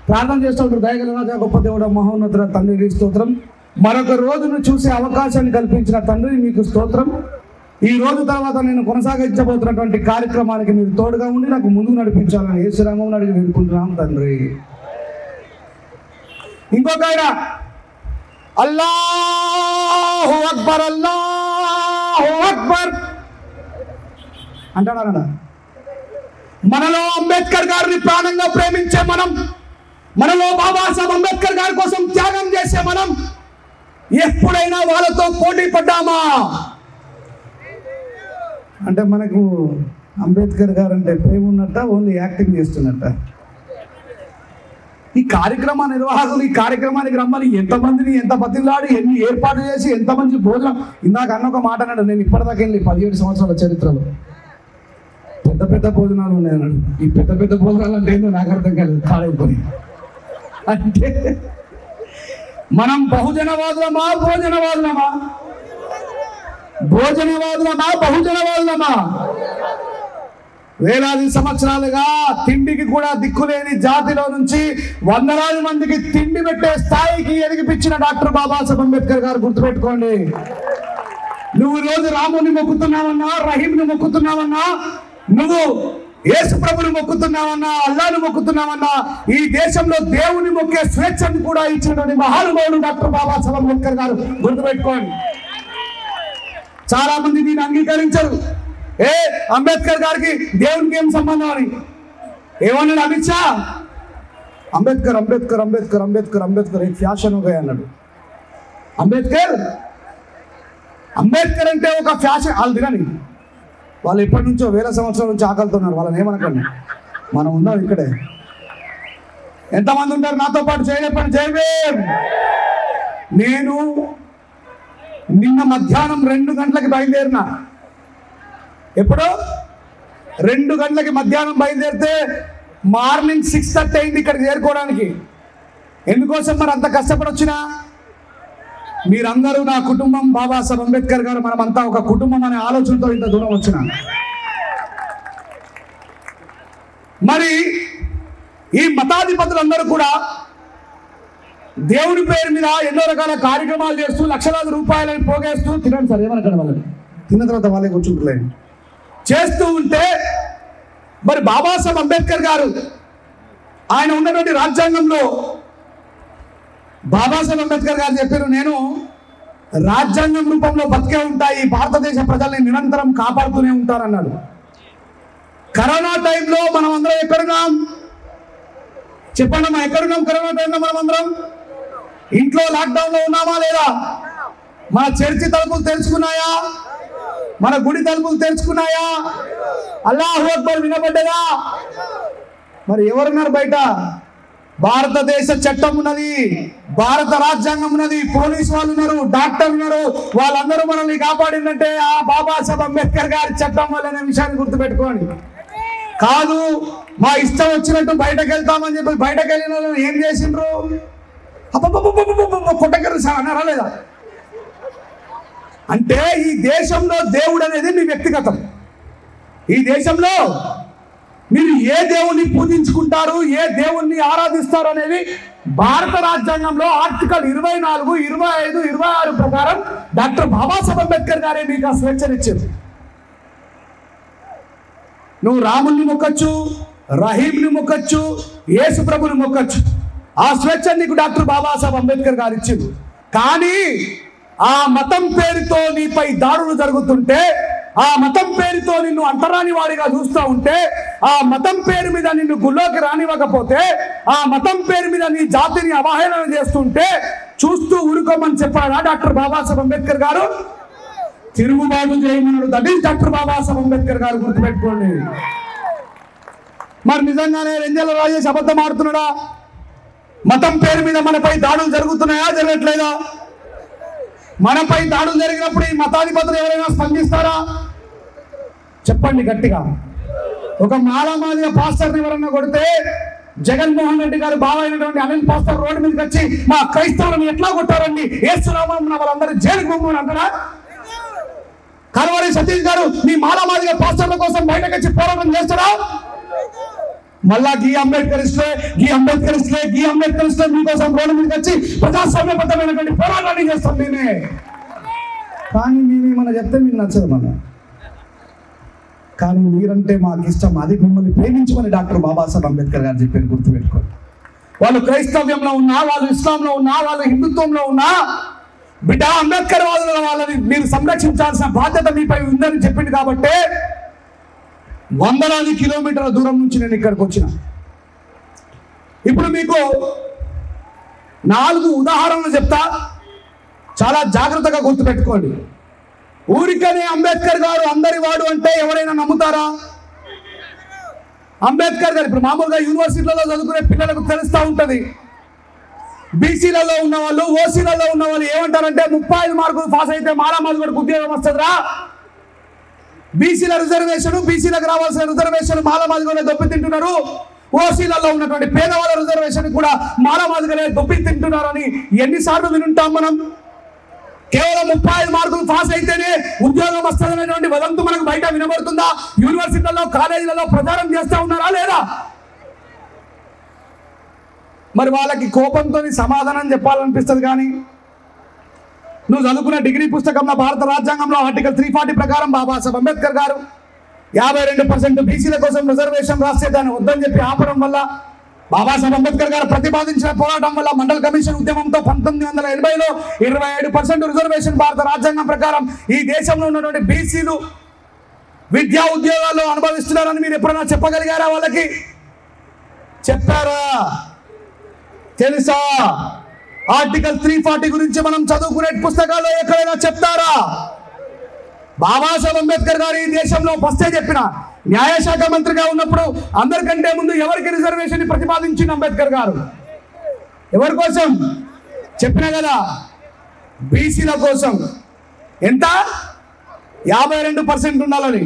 ప్రార్థన చేస్తూ ఉంటారు. దయగల గొప్ప దేవుడు మహోన్నతుడ తండ్రి స్తోత్రం, మరొక రోజును చూసే అవకాశాన్ని కల్పించిన తండ్రి మీకు స్తోత్రం. ఈ రోజు తర్వాత నేను కొనసాగించబోతున్నటువంటి కార్యక్రమానికి మీరు తోడుగా ఉండి నాకు ముందుకు నడిపించాలని యేసునామమున అడిగి వేడుకుంటున్నాం తండ్రి. ఇంకొక ఆయన అల్లాహు అక్బర్ అల్లాహు అక్బర్ అంటాడా? మనలో అంబేద్కర్ గారిని ప్రాణంగా ప్రేమించే మనం, మనలో బాబాసాహెబ్ అంబేద్కర్ గారి కోసం త్యాగం చేసే మనం ఎప్పుడైనా వాళ్ళతో పోటీ పడ్డామా? అంటే మనకు అంబేద్కర్ గారు అంటే ప్రేమ ఉన్నట్ట, ఓన్లీ యాక్టింగ్ చేస్తున్నట్ట? ఈ కార్యక్రమ నిర్వాహకులు ఈ కార్యక్రమానికి రమ్మని ఎంతమందిని ఎంత బతిలాడి ఎన్ని ఏర్పాటు చేసి ఎంతమంది భోజనం. ఇందాక అన్న ఒక మాట అన్నాడు, నేను ఇప్పటిదాకా వెళ్ళి 17 సంవత్సరాల చరిత్రలో పెద్ద పెద్ద భోజనాలు ఉన్నాయి అన్నాడు. ఈ పెద్ద పెద్ద భోజనాలు అంటే ఏందో నాకు అర్థం కాలేదు. కాలేకపోయి అంటే మనం బహుజనవాదులమా భోజనవాదులమా? భోజనవాదులమా బహుజనవాదులమా? వేలాది సంవత్సరాలుగా తిండికి కూడా దిక్కులేని జాతిలో నుంచి వందలాది మందికి తిండి పెట్టే స్థాయికి ఎదిగిపించిన డాక్టర్ బాబాసాహెబ్ అంబేద్కర్ గారు గుర్తుపెట్టుకోండి. నువ్వు రోజు రాముని మొక్కుతున్నావన్నా, రహీంని మొక్కుతున్నావన్నా, నువ్వు యేసు ప్రభుని మొక్కుతున్నావన్నా, అల్లాను మొక్కుతున్నావన్నా, ఈ దేశంలో దేవుని మొక్కే స్వేచ్ఛను కూడా ఇచ్చినటువంటి మహానుభావుడు డాక్టర్ బాబాసాహెబ్ అంబేద్కర్ గారు గుర్తుపెట్టుకోండి. చాలా మంది దీన్ని అంగీకరించరు. అంబేద్కర్ గారికి దేవునికి ఏం సంబంధం అని ఏమన్నాడు అమిత్ షా? అంబేద్కర్ అంబేద్కర్ అంబేద్కర్ అంబేద్కర్ అంబేద్కర్ एक ఫ్యాషన్ हो गया అన్నాడు. అంబేద్కర్ అంబేద్కర్ అంటే ఒక ఫ్యాషన్. వాళ్ళు తినని, వాళ్ళు ఎప్పటి నుంచో వేల సంవత్సరాల నుంచి ఆకలితున్నారు. వాళ్ళని ఏమనకండి, మనం ఉన్నాం ఇక్కడే. ఎంతమంది ఉంటారు నాతో పాటు? చెప్పండి జై భీమ్. నేను నిన్న మధ్యాహ్నం 2 గంటలకి బయలుదేరిన. ఎప్పుడు 2 గంటలకి మధ్యాహ్నం బయలుదేరితే మార్నింగ్ 6:30 అయింది ఇక్కడికి చేరుకోవడానికి. ఎందుకోసం మరి అంత కష్టపడొచ్చినా? మీరందరూ నా కుటుంబం, బాబాసాహెబ్ అంబేద్కర్ గారు, మనమంతా ఒక కుటుంబం అనే ఆలోచనతో ఇంత దూరం వచ్చిన. మరి ఈ మతాధిపతులందరూ కూడా దేవుని పేరు మీద ఎన్నో రకాల కార్యక్రమాలు చేస్తూ లక్షలాది రూపాయలని పోగేస్తూ, తినండి సార్ ఏమనకండి, వాళ్ళని తిన్న తర్వాత వాళ్ళే కూర్చుంటులే చేస్తూ ఉంటే, మరి బాబాసాహెబ్ అంబేద్కర్ గారు ఆయన ఉన్నటువంటి రాజ్యాంగంలో బాబాసాహెబ్ అంబేద్కర్ గారు చెప్పారు, నేను రాజ్యాంగం రూపంలో బతికే ఉంటాయి, భారతదేశ ప్రజల్ని నిరంతరం కాపాడుతూనే ఉంటారన్నాడు. కరోనా టైంలో మనం అందరం ఎక్కడున్నాం చెప్పండి అమ్మా? ఎక్కడున్నాం కరోనా టైంలో? మనం అందరం ఇంట్లో లాక్డౌన్లో ఉన్నామా లేదా? మన చర్చి తలుపులు తెరుచుకున్నాయా? మన గుడి తలుపులు తెరుచుకున్నాయా? అల్లాహు అక్బర్ వినబడ్డదా? మరి ఎవరున్నారు బయట? భారతదేశ చట్టం ఉన్నది, భారత రాజ్యాంగం ఉన్నది, పోలీసు వాళ్ళు ఉన్నారు, డాక్టర్ ఉన్నారు. వాళ్ళందరూ మనల్ని కాపాడిందంటే ఆ బాబాసాహెబ్ అంబేద్కర్ గారి చట్టం వల్లనే విషయాన్ని గుర్తుపెట్టుకోండి. కాదు మా ఇష్టం వచ్చినట్టు బయటకు వెళ్తామని చెప్పి బయటకు వెళ్ళిన వాళ్ళని ఏం చేసిండ్రు? కొట్టకరు అన్నారా లేదా? అంటే ఈ దేశంలో దేవుడు అనేది మీ వ్యక్తిగతం. ఈ దేశంలో మీరు ఏ దేవుణ్ణి పూజించుకుంటారు, ఏ దేవుణ్ణి ఆరాధిస్తారు అనేది భారత రాజ్యాంగంలో ఆర్టికల్ 24, 25, 26 ప్రకారం డాక్టర్ బాబాసాహెబ్ అంబేద్కర్ గారే మీకు ఆ స్వేచ్ఛనిచ్చారు. నువ్వు రాముల్ని మొక్కచ్చు, రహీంని మొక్కచ్చు, యేసు ప్రభుని మొక్కచ్చు. ఆ స్వేచ్ఛ నీకు డాక్టర్ బాబాసాహెబ్ అంబేద్కర్ గారు ఇచ్చింది. కానీ ఆ మతం పేరుతో నీపై దాడులు జరుగుతుంటే, ఆ మతం పేరుతో నిన్ను అంటరాని వాడిగా చూస్తూ ఉంటే, ఆ మతం పేరు మీద నిన్ను గుళ్ళోకి రానివ్వకపోతే, ఆ మతం పేరు మీద నీ జాతిని అవహేళన చేస్తుంటే చూస్తూ ఊరుకోమని చెప్పాడా డాక్టర్ బాబాసాహెబ్ అంబేద్కర్ గారు? తిరుగుబాటు చేయమన్నాడు. That is doctor Babasaheb Ambedkar గారు, గుర్తుపెట్టుకోండి. మరి నిజంగానే రెంజల రాజేష్ అబద్ధం ఆడుతున్నాడా? మతం పేరు మీద మనపై దాడులు జరుగుతున్నాయా, జరగట్లేదా? మనపై దాడులు జరిగినప్పుడు ఈ మతాధిపతులు ఎవరైనా స్పందిస్తారా? చెప్పండి గట్టిగా. ఒక మాలామాదిగా పాస్టర్ని ఎవరన్నా కొడితే జగన్మోహన్ రెడ్డి గారు బావైనటువంటి అనిల్ పాస్టర్ రోడ్డు మీదకి వచ్చి మా క్రైస్తవులను ఎట్లా కొట్టారండి, యేసునామమున వాళ్ళందరూ జైలుకు పంపమని అంటారా? కల్వరి సతీష్ గారు మీ మాలామాదిగా పాస్టర్ల కోసం బయటకు వచ్చి పోరాటం చేస్తారా? మళ్ళా గీ అంబేద్కరిస్టులే మీకోసం రోడ్డు మీదకి వచ్చి ప్రజాస్వామ్యబద్ధమైనటువంటి పోరాటాన్ని చేస్తాం మేమే. కానీ మేమేమన్నా చెప్తే మీకు నచ్చదు మన. కానీ మీరంటే మాకు ఇష్టం, అది మిమ్మల్ని ప్రేమించమని డాక్టర్ బాబాసాహెబ్ అంబేద్కర్ గారు చెప్పారు, గుర్తుపెట్టుకోండి. వాళ్ళు క్రైస్తవ్యంలో ఉన్నా, వాళ్ళు ఇస్లాంలో ఉన్నా, వాళ్ళు హిందుత్వంలో ఉన్నా, బిడ్డ అంబేద్కర్ వాదుల వాళ్ళని మీరు సంరక్షించాల్సిన బాధ్యత మీపై ఉందని చెప్పింది. కాబట్టి వందలాది కిలోమీటర్ల దూరం నుంచి నేను ఇక్కడికి వచ్చిన. ఇప్పుడు మీకు 4 ఉదాహరణలు చెప్తా, చాలా జాగ్రత్తగా గుర్తుపెట్టుకోండి. ఊరికనే అంబేద్కర్ గారు అందరి వాడు అంటే ఎవరైనా నమ్ముతారా? అంబేద్కర్ గారు ఇప్పుడు మామూలుగా యూనివర్సిటీలలో చదువుకునే పిల్లలకు తెలుస్తూ ఉంటుంది. బీసీలలో ఉన్న వాళ్ళు, ఓసీలలో ఉన్న వాళ్ళు ఏమంటారంటే 35 మార్కులు పాస్ అయితే మాలామాది కూడా ఉద్యోగం వస్తుందిరా. బీసీల రిజర్వేషన్, బీసీలకు రావాల్సిన రిజర్వేషన్ మాలామాదిగానే దొప్పి తింటున్నారు. ఓసీలలో ఉన్నటువంటి పేదవాళ్ళ రిజర్వేషన్ కూడా మాలామాదిగానే దొప్పి తింటున్నారని ఎన్నిసార్లు వినుంటాం మనం. కేవలం 35 మార్కులు పాస్ అయితేనే ఉద్యోగం వస్తుందనేటువంటి వదంతు మనకు బయట వినబడుతుందా? యూనివర్సిటీలలో, కాలేజీలలో ప్రచారం చేస్తూ ఉన్నారా లేదా? మరి వాళ్ళకి కోపంతో సమాధానం చెప్పాలనిపిస్తుంది. కానీ నువ్వు చదువుకున్న డిగ్రీ పుస్తకంలో భారత రాజ్యాంగంలో ఆర్టికల్ 340 ప్రకారం బాబాసాహెబ్ అంబేద్కర్ గారు 52% బీసీల కోసం రిజర్వేషన్ రాస్తే దాన్ని వద్దని చెప్పి ఆపడం వల్ల బాబాసాహెబ్ అంబేద్కర్ గారు ప్రతిపాదించిన పోరాటం వల్ల మండల్ కమిషన్ ఉద్యమంతో 1980లో 27% రిజర్వేషన్ భారత రాజ్యాంగం ప్రకారం ఈ దేశంలో ఉన్నటువంటి బీసీలు విద్యా ఉద్యోగాల్లో అనుభవిస్తున్నారని మీరు ఎప్పుడైనా చెప్పగలిగారా? వాళ్ళకి చెప్పారా? తెలుసా? ఆర్టికల్ 340 గురించి మనం చదువుకునే పుస్తకాల్లో ఎక్కడైనా చెప్తారా? బాబాసాహెబ్ అంబేద్కర్ గారు ఈ దేశంలో ఫస్టే చెప్పిన న్యాయశాఖ మంత్రిగా ఉన్నప్పుడు అందరికంటే ముందు ఎవరికి రిజర్వేషన్ ప్రతిపాదించిన అంబేద్కర్ గారు? ఎవరి కోసం చెప్పిన కదా? బీసీల కోసం. ఎంత? 52% ఉండాలని.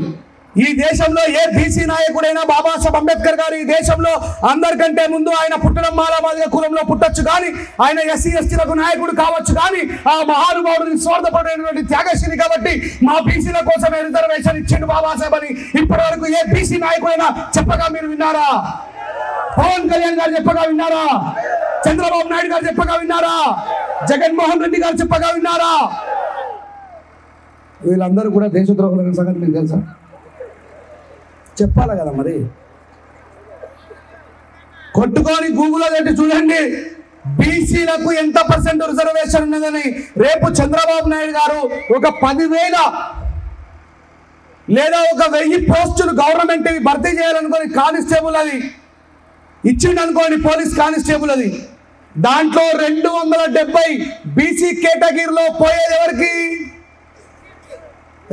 ఈ దేశంలో ఏ బీసీ నాయకుడైనా బాబాసాహెబ్ అంబేద్కర్ గారు ఈ దేశంలో అందరికంటే ముందు ఆయన పుట్టడం మాలామాదిగ కులంలో పుట్టొచ్చు, కానీ ఆయన ఎస్సీ ఎస్టీలకు నాయకుడు కావచ్చు, కానీ ఆ మహానుభావుడిని స్వార్థపడినటువంటి త్యాగశీలి కాబట్టి మా బీసీల కోసమే రిజర్వేషన్ ఇచ్చిండు బాబాసాహెబ్ అని ఇప్పటి వరకు ఏ బీసీ నాయకుడైనా చెప్పగా మీరు విన్నారా? పవన్ కళ్యాణ్ గారు చెప్పగా విన్నారా? చంద్రబాబు నాయుడు గారు చెప్పగా విన్నారా? జగన్మోహన్ రెడ్డి గారు చెప్పగా విన్నారా? వీళ్ళందరూ కూడా దేశద్రోహులైన సంగతి మీకు తెలుసా? చెప్పాలి కదా మరి. కొట్టుకొని గూగుల్లో పెట్టి చూడండి బీసీలకు ఎంత % రిజర్వేషన్ ఉన్నదని. రేపు చంద్రబాబు నాయుడు గారు ఒక 10,000 లేదా ఒక 1000 పోస్టులు గవర్నమెంట్ భర్తీ చేయాలనుకోని కానిస్టేబుల్ అది ఇచ్చిండు అనుకోండి, పోలీస్ కానిస్టేబుల్ అది. దాంట్లో 270 బీసీ కేటగిరీలో పోయేది ఎవరికి?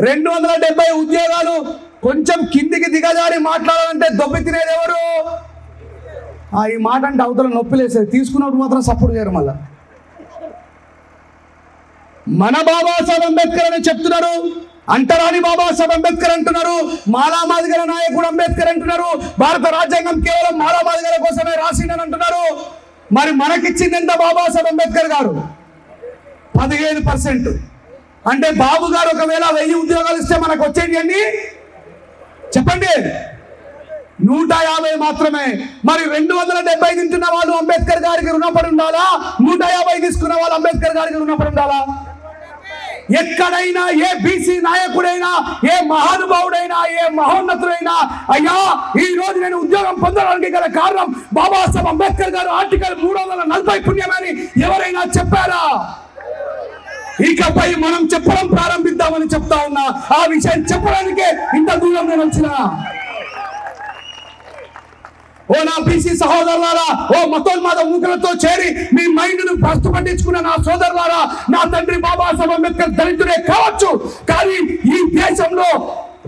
270 ఉద్యోగాలు కొంచెం కిందికి దిగజారి మాట్లాడాలంటే దొబ్బి తినేది ఎవరు? ఈ మాట అంటే అవతల నొప్పి లేసేది, తీసుకున్నప్పుడు మాత్రం సపోర్ట్ చేయరు. మళ్ళా మన బాబాసాహెబ్ అంబేద్కర్ అని చెప్తున్నారు, అంటరాని బాబాసాహెబ్ అంబేద్కర్ అంటున్నారు, మాలామాదిగల నాయకుడు అంబేద్కర్ అంటున్నారు, భారత రాజ్యాంగం కేవలం మాలామాదిగల కోసమే రాసిందని అంటున్నారు. మరి మనకిచ్చింది ఎంత బాబాసాహెబ్ అంబేద్కర్ గారు? 15%. అంటే బాబు గారు ఒకవేళ 1000 ఉద్యోగాలు ఇస్తే మనకు వచ్చేది అన్ని చెప్పండి 150 మాత్రమే. మరి 270 తింటున్న వాళ్ళు అంబేద్కర్ గారికి రుణపడి ఉండాలా? 150 తీసుకున్న వాళ్ళు అంబేద్కర్ గారికి రుణపడి ఉండాలా? ఎక్కడైనా ఏ బీసీ నాయకుడైనా, ఏ మహానుభావుడైనా, ఏ మహోన్నతుడైనా అయ్యా ఈ రోజు నేను ఉద్యోగం పొందడానికి గల కారణం బాబాసాహెబ్ అంబేద్కర్ గారు ఆర్టికల్ 340 పుణ్యమని ఎవరైనా చెప్పారా? ఇకపై మనం చెప్పడం ప్రారంభిద్దామని చెప్తా ఉన్నా. ఆ విషయం చెప్పడానికే ఇంత దూరం నేను వచ్చిన. ఓ నా బీసీ సహోదరులారా, ఓ మతోన్మాద మూకలతో చేరి మీ మైండ్ ను ప్రస్తు పట్టించుకున్న నా సోదరులారా, నా తండ్రి బాబాసాహెబ్ అంబేద్కర్ దళితుడే కావచ్చు, కానీ ఈ దేశంలో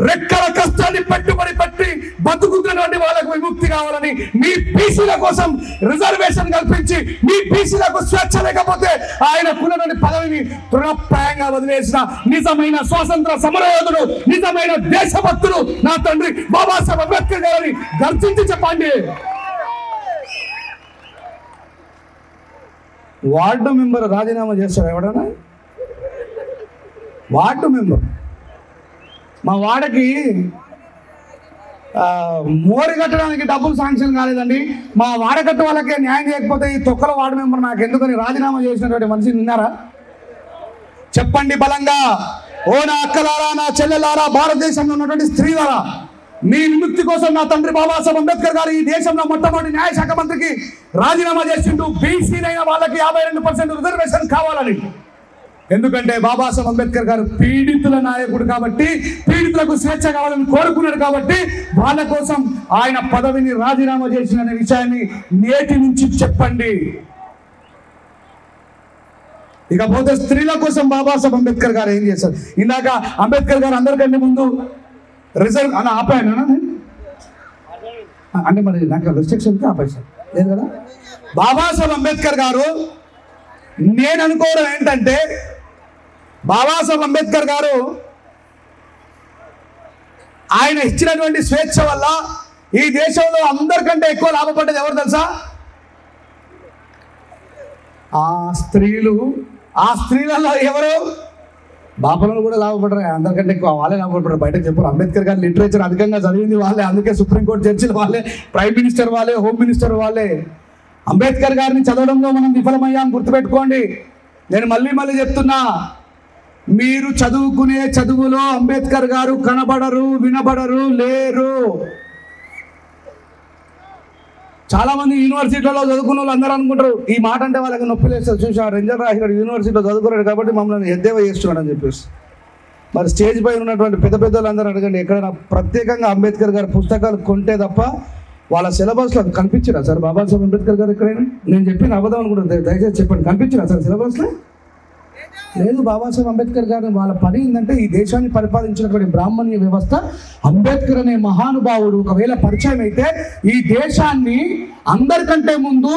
రెక్కల కష్టాన్ని పెట్టుబడి పెట్టి బతుకుతున్నటువంటి వాళ్ళకు విముక్తి కావాలని మీ బీసీల కోసం రిజర్వేషన్ కల్పించి మీ బీసీలకు స్వేచ్ఛ లేకపోతే ఆయనకున్నటువంటి పదవిని తృణప్రాయంగా వదిలేసిన నిజమైన స్వాతంత్ర సమరయోధుడు, నిజమైన దేశభక్తుడు నా తండ్రి బాబాసాహెబ్ అంబేద్కర్ గారిని గర్జించి చెప్పండి. వార్డు మెంబర్ రాజీనామా చేస్తారు ఎవడన్నా? వార్డు మెంబర్ మా వాడకి మోరి కట్టడానికి డబ్బులు శాంక్షన్ కాలేదండి, మా వాడకట్టు వాళ్ళకే న్యాయం చేయకపోతే ఈ తొక్కల వార్డు మెంబర్ నాకు ఎందుకని రాజీనామా చేసినటువంటి మనిషిని విన్నారా? చెప్పండి బలంగా. ఓ నా అక్కలారా, నా చెల్లెలారా, భారతదేశంలో ఉన్నటువంటి స్త్రీలారా, మీ విముక్తి కోసం నా తండ్రి బాబాసాహెబ్ అంబేద్కర్ గారు ఈ దేశంలో మొట్టమొదటి న్యాయశాఖ మంత్రికి రాజీనామా చేసింటూ బీసీలైన వాళ్ళకి 52% రిజర్వేషన్ కావాలని. ఎందుకంటే బాబాసాహెబ్ అంబేద్కర్ గారు పీడితుల నాయకుడు కాబట్టి, పీడితులకు స్వేచ్ఛ కావాలని కోరుకున్నాడు కాబట్టి వాళ్ళ కోసం ఆయన పదవిని రాజీనామా చేసిన విషయాన్ని నేటి నుంచి చెప్పండి. ఇకపోతే స్త్రీల కోసం బాబాసాహెబ్ అంబేద్కర్ గారు ఏం చేశారు? ఇందాక అంబేద్కర్ గారు అందరికంటే ముందు రిజర్వ్ అని ఆపాయన అంటే మరి నాకు రిస్ట్రిక్షన్ ఆపేశారు లేదు కదా. బాబాసాహెబ్ అంబేద్కర్ గారు నేను అనుకోవడం ఏంటంటే, బాబాసాహెబ్ అంబేద్కర్ గారు ఆయన ఇచ్చినటువంటి స్వేచ్ఛ వల్ల ఈ దేశంలో అందరికంటే ఎక్కువ లాభపడ్డది ఎవరు తెలుసా? ఆ స్త్రీలు. ఆ స్త్రీలలో ఎవరు? బాపలను కూడా లాభపడరు, అందరికంటే ఎక్కువ వాళ్ళే లాభపడ్డారు. బయటకు చెప్పారు. అంబేద్కర్ గారు లిటరేచర్ అధికంగా చదివింది వాళ్ళే, అందుకే సుప్రీంకోర్టు జడ్జిలు వాళ్ళే, ప్రైమ్ మినిస్టర్ వాళ్ళే, హోమ్ మినిస్టర్ వాళ్ళే. అంబేద్కర్ గారిని చదవడంలో మనం విఫలమయ్యాం, గుర్తుపెట్టుకోండి. నేను మళ్ళీ చెప్తున్నా, మీరు చదువుకునే చదువులో అంబేద్కర్ గారు కనబడరు, వినబడరు, లేరు. చాలామంది యూనివర్సిటీలలో చదువుకున్న వాళ్ళు అందరూ అనుకుంటారు ఈ మాట అంటే వాళ్ళకి నొప్పి లేస్తారు. చూసి ఆ రెంజర్ రాసినాడు యూనివర్సిటీలో చదువుకున్నాడు కాబట్టి మమ్మల్ని ఎద్దేవా చేస్తున్నాడు అని చెప్పేసి. మరి స్టేజ్ పై ఉన్నటువంటి పెద్ద పెద్ద వాళ్ళందరూ అడగండి, ఎక్కడైనా ప్రత్యేకంగా అంబేద్కర్ గారి పుస్తకాలు కొంటే తప్ప వాళ్ళ సిలబస్లో కనిపించిరా సార్ బాబాసాహెబ్ అంబేద్కర్ గారు ఎక్కడైనా? నేను చెప్పిన అబద్ధం అనుకుంటాను, దయచేసి చెప్పండి, కనిపించిరా సార్ సిలబస్లో? లేదు. బాబాసాహెబ్ అంబేద్కర్ గారు వాళ్ళ పని ఏంటంటే ఈ దేశాన్ని పరిపాలించినటువంటి బ్రాహ్మణ్య వ్యవస్థ, అంబేద్కర్ అనే మహానుభావుడు ఒకవేళ పరిచయం అయితే ఈ దేశాన్ని అందరికంటే ముందు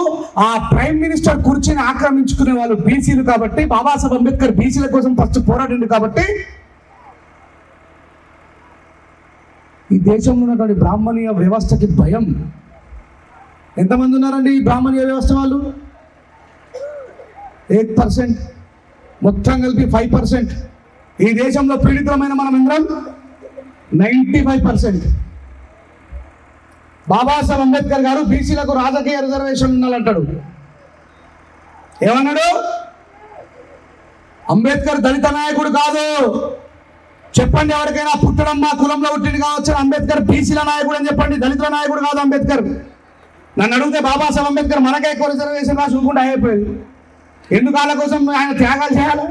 ఆ ప్రైమ్ మినిస్టర్ కుర్చీని ఆక్రమించుకునే వాళ్ళు బీసీలు కాబట్టి బాబాసాహెబ్ అంబేద్కర్ బీసీల కోసం ఫస్ట్ పోరాడింది కాబట్టి ఈ దేశంలో ఉన్నటువంటి బ్రాహ్మణీయ వ్యవస్థకి భయం. ఎంతమంది ఉన్నారండి ఈ బ్రాహ్మణీయ వ్యవస్థ వాళ్ళు? 8%, మొత్తం కలిపి 5%. ఈ దేశంలో పీడితమైన మనం అందరం 95%. బాబాసాహెబ్ అంబేద్కర్ గారు బీసీలకు రాజకీయ రిజర్వేషన్ ఉండాలంటాడు. ఏమన్నాడు? అంబేద్కర్ దళిత నాయకుడు కాదు. చెప్పండి ఎవరికైనా, పుట్టడం మా కులంలో పుట్టింది కావచ్చు అంబేద్కర్ బీసీల నాయకుడు అని చెప్పండి. దళితుల నాయకుడు కాదు అంబేద్కర్. నన్ను అడిగితే బాబాసాహెబ్ అంబేద్కర్ మనకే ఎక్కువ రిజర్వేషన్ రాసి చూసుకుంటే అయిపోయింది. ఎందుకు వాళ్ళ కోసం ఆయన త్యాగాలు చేయాలి?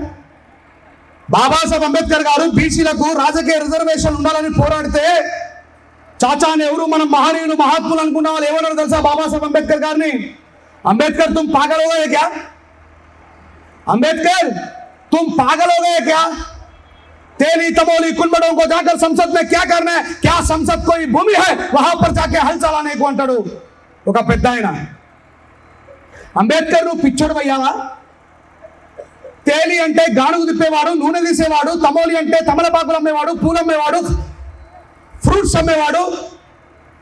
బాబాసాహెబ్ అంబేద్కర్ గారు బీసీలకు రాజకీయ రిజర్వేషన్ ఉండాలని పోరాడితే చాచాని ఎవరు మనం మహనీయులు మహాత్ములు అనుకున్న వాళ్ళు ఏమన్నారు తెలుసా బాబాసాహెబ్ అంబేద్కర్ గారిని? అంబేద్కర్ तुम पागल हो गए क्या? अंबेडकर तुम पागल हो गए क्या? तेली तमोली कुंबड़ों को जाकर संसद में क्या करना है? क्या संसद कोई भूमि है वहां पर जाके हल चलाने को अंटाడు ఒక పెద్ద ఆయన. అంబేద్కర్ నువ్వు పిచ్చోడు అయ్యావా? తేలి అంటే గానుగు తిప్పేవాడు, నూనె తీసేవాడు. తమోలి అంటే తమలపాకులు అమ్మేవాడు, పూలు అమ్మేవాడు, ఫ్రూట్స్ అమ్మేవాడు.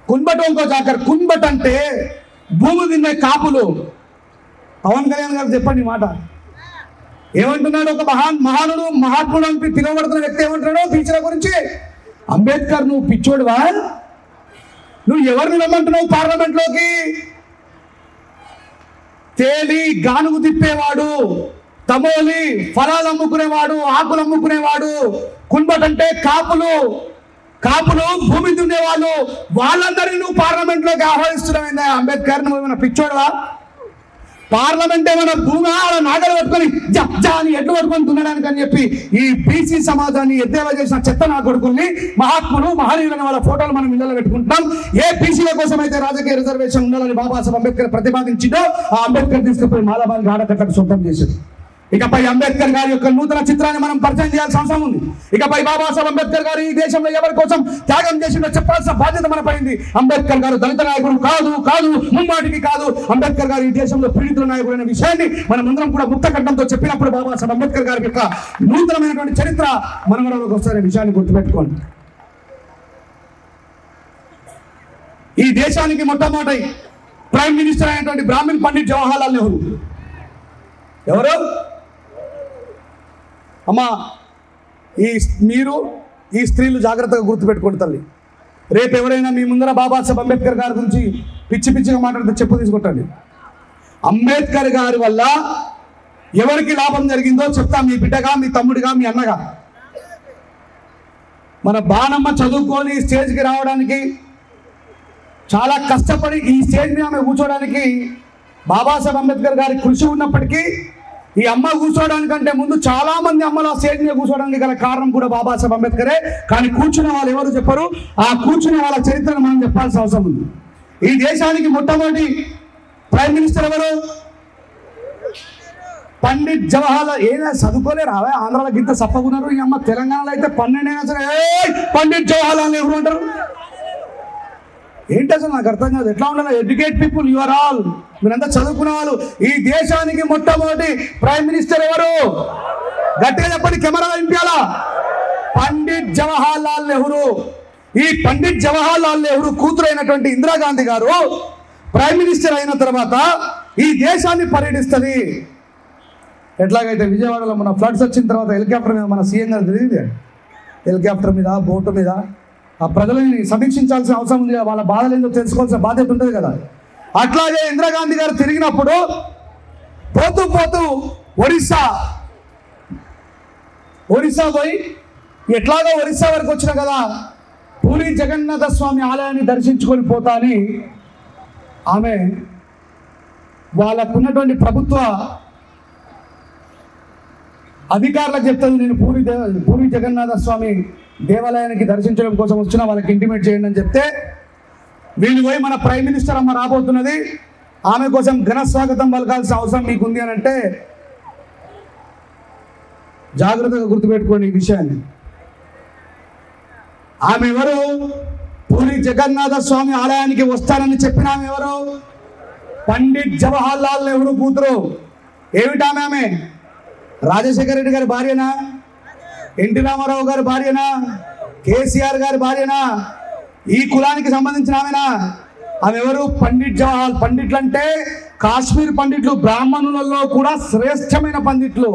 కున్బటోంకో జాకర్, కున్బట్ అంటే భూమి తినే కాపులు. పవన్ కళ్యాణ్ గారు చెప్పండి మాట ఏమంటున్నాడు? ఒక మహానుడు మహాత్ముడు అని పిలువబడుతున్న వ్యక్తి ఏమంటున్నాడు బీసీల గురించి? అంబేద్కర్ నువ్వు పిచ్చోడువా? నువ్వు ఎవరిని రమ్మంటున్నావు పార్లమెంట్లోకి? తేలి గానుగు తిప్పేవాడు, తమోలి ఫలాలు అమ్ముకునేవాడు, ఆకులు అమ్ముకునేవాడు, కున్బట్ అంటే కాపులు భూమి దున్నేవాళ్ళు, వాళ్ళందరినీ నువ్వు పార్లమెంట్లోకి ఆహ్వానిస్తున్నావు. అంబేద్కర్ నువ్వు ఏమైనా పిచ్చోడువా? పార్లమెంట్ ఏమైనా భూమి నాగలు పట్టుకొని జా అని ఎడ్లు పట్టుకొని దున్నడానికి అని చెప్పి ఈ బీసీ సమాజాన్ని ఎద్దేవా చేసిన చెత్త నా కొడుకుల్ని మహాత్ములు మహనీయులని వాళ్ళ ఫోటోలు మనం ఇళ్ళలో పెట్టుకుంటున్నాం. ఏ బీసీల కోసం అయితే రాజకీయ రిజర్వేషన్ ఉండాలని బాబాసాహెబ్ అంబేద్కర్ ప్రతిపాదించిందో ఆ అంబేద్కర్ తీసుకుపోయి మాలాబాద్ ఆడకట్టకు సొంతం చేసింది. ఇకపై అంబేద్కర్ గారి యొక్క నూతన చిత్రాన్ని మనం పరిచయం చేయాల్సిన అవసరం ఉంది. ఇకపై బాబాసాహెబ్ అంబేద్కర్ గారు ఈ దేశంలో ఎవరి కోసం త్యాగం చేసిందో చెప్పాల్సిన బాధ్యత మన పడింది. అంబేద్కర్ గారు దళిత నాయకుడు కాదు, ముమ్మాటికి కాదు. అంబేద్కర్ గారు ఈ దేశంలో పీడితుల నాయకుడు అనే విషయాన్ని మనం అందరం కూడా ముక్త కంఠంతో చెప్పినప్పుడు బాబాసాహెబ్ అంబేద్కర్ గారి యొక్క నూతనమైనటువంటి చరిత్ర మనలోకి వస్తున్న విషయాన్ని గుర్తుపెట్టుకోండి. ఈ దేశానికి మొట్టమొదటి ప్రైమ్ మినిస్టర్ అయినటువంటి బ్రాహ్మణ్ పండిట్ జవహర్లాల్ నెహ్రూ. ఎవరు? అమ్మా మీరు ఈ స్త్రీలు జాగ్రత్తగా గుర్తుపెట్టుకోండి తల్లి. రేపు ఎవరైనా మీ ముందర బాబాసాహెబ్ అంబేద్కర్ గారి గురించి పిచ్చిగా మాట్లాడితే చెప్పు తీసుకుంటండి. అంబేద్కర్ గారి వల్ల ఎవరికి లాభం జరిగిందో చెప్తా, మీ బిడ్డగా, మీ తమ్ముడిగా, మీ అన్నగా. మన బాణమ్మ చదువుకొని స్టేజ్కి రావడానికి చాలా కష్టపడి ఈ స్టేజ్ మీద ఆమె కూర్చోడానికి బాబాసాహెబ్ అంబేద్కర్ గారి కృషి ఉన్నప్పటికీ ఈ అమ్మ కూర్చోవడానికంటే ముందు చాలా మంది అమ్మలు ఆ స్టేజ్ మీద కూర్చోవడానికి గల కారణం కూడా బాబాసాహెబ్ అంబేద్కరే. కానీ కూర్చునే వాళ్ళు ఎవరు చెప్పరు. ఆ కూర్చునే వాళ్ళ చరిత్రను మనం చెప్పాల్సిన అవసరం ఉంది. ఈ దేశానికి మొట్టమొదటి ప్రైమ్ మినిస్టర్ ఎవరు? పండిట్ జవహర్లాల్. ఏదైనా చదువుకోలేరు అవే ఆంధ్రాలో గింత సప్పకున్నారు. ఈ అమ్మ తెలంగాణలో అయితే 12 అయినా సరే పండిట్ జవహర్లాల్ నెహ్రూ అంటారు. ఏంటి అసలు నాకు అర్థం కాదు. ఎట్లా ఉండాలి? Educate people, you are all, మీరంతా చదువుకున్న వాళ్ళు. ఈ దేశానికి మొట్టమొదటి ప్రైమ్ మినిస్టర్ ఎవరు? గట్టిగా చెప్పండి, కెమెరా వినిపించాలా. పండిట్ జవహర్లాల్ నెహ్రూ. ఈ పండిట్ జవహర్లాల్ నెహ్రూ కూతురు అయినటువంటి ఇందిరాగాంధీ గారు ప్రైమ్ మినిస్టర్ అయిన తర్వాత ఈ దేశాన్ని పర్యటిస్తుంది. ఎట్లాగైతే విజయవాడలో మన ఫ్లడ్స్ వచ్చిన తర్వాత హెలికాప్టర్ మీద మన సీఎం గారు తిరిగింది. హెలికాప్టర్ మీద, బోటు మీద ఆ ప్రజలని సమీక్షించాల్సిన అవసరం ఉంది. వాళ్ళ బాధలు ఏందో తెలుసుకోవాల్సిన బాధ్యత ఉంటుంది కదా. అట్లాగే ఇందిరాగాంధీ గారు తిరిగినప్పుడు పోతూ ఒరిస్సా పోయి ఎట్లాగో ఒరిస్సా వరకు వచ్చిన కదా పూరి జగన్నాథ స్వామి ఆలయాన్ని దర్శించుకొని పోతా అని ఆమె వాళ్ళకున్నటువంటి ప్రభుత్వ అధికారులకు చెప్తుంది, నేను పూరి జగన్నాథ స్వామి దేవాలయానికి దర్శించడం కోసం వచ్చిన, వాళ్ళకి ఇంటిమేట్ చేయండి అని చెప్తే వీళ్ళు పోయి మన ప్రైమ్ మినిస్టర్ అమ్మ రాబోతున్నది, ఆమె కోసం ఘన స్వాగతం పలకాల్సిన అవసరం మీకుంది అని అంటే జాగ్రత్తగా గుర్తుపెట్టుకోండి ఈ విషయాన్ని. ఆమె ఎవరు? పూరి జగన్నాథ స్వామి ఆలయానికి వస్తానని చెప్పిన ఆమె ఎవరు? పండిట్ జవహర్ లాల్ నెహ్రూ కూతురు. ఏమిటామె? ఆమె రాజశేఖర రెడ్డి గారి భార్యనా? ఎన్టీ రామారావు గారి భార్యనా? కేసీఆర్ గారి భార్యనా? ఈ కులానికి సంబంధించిన ఆమెనా? ఆమె ఎవరు? పండిట్ జవహర్. పండిట్లు అంటే కాశ్మీర్ పండిట్లు, బ్రాహ్మణులలో కూడా శ్రేష్టమైన పండిట్లు.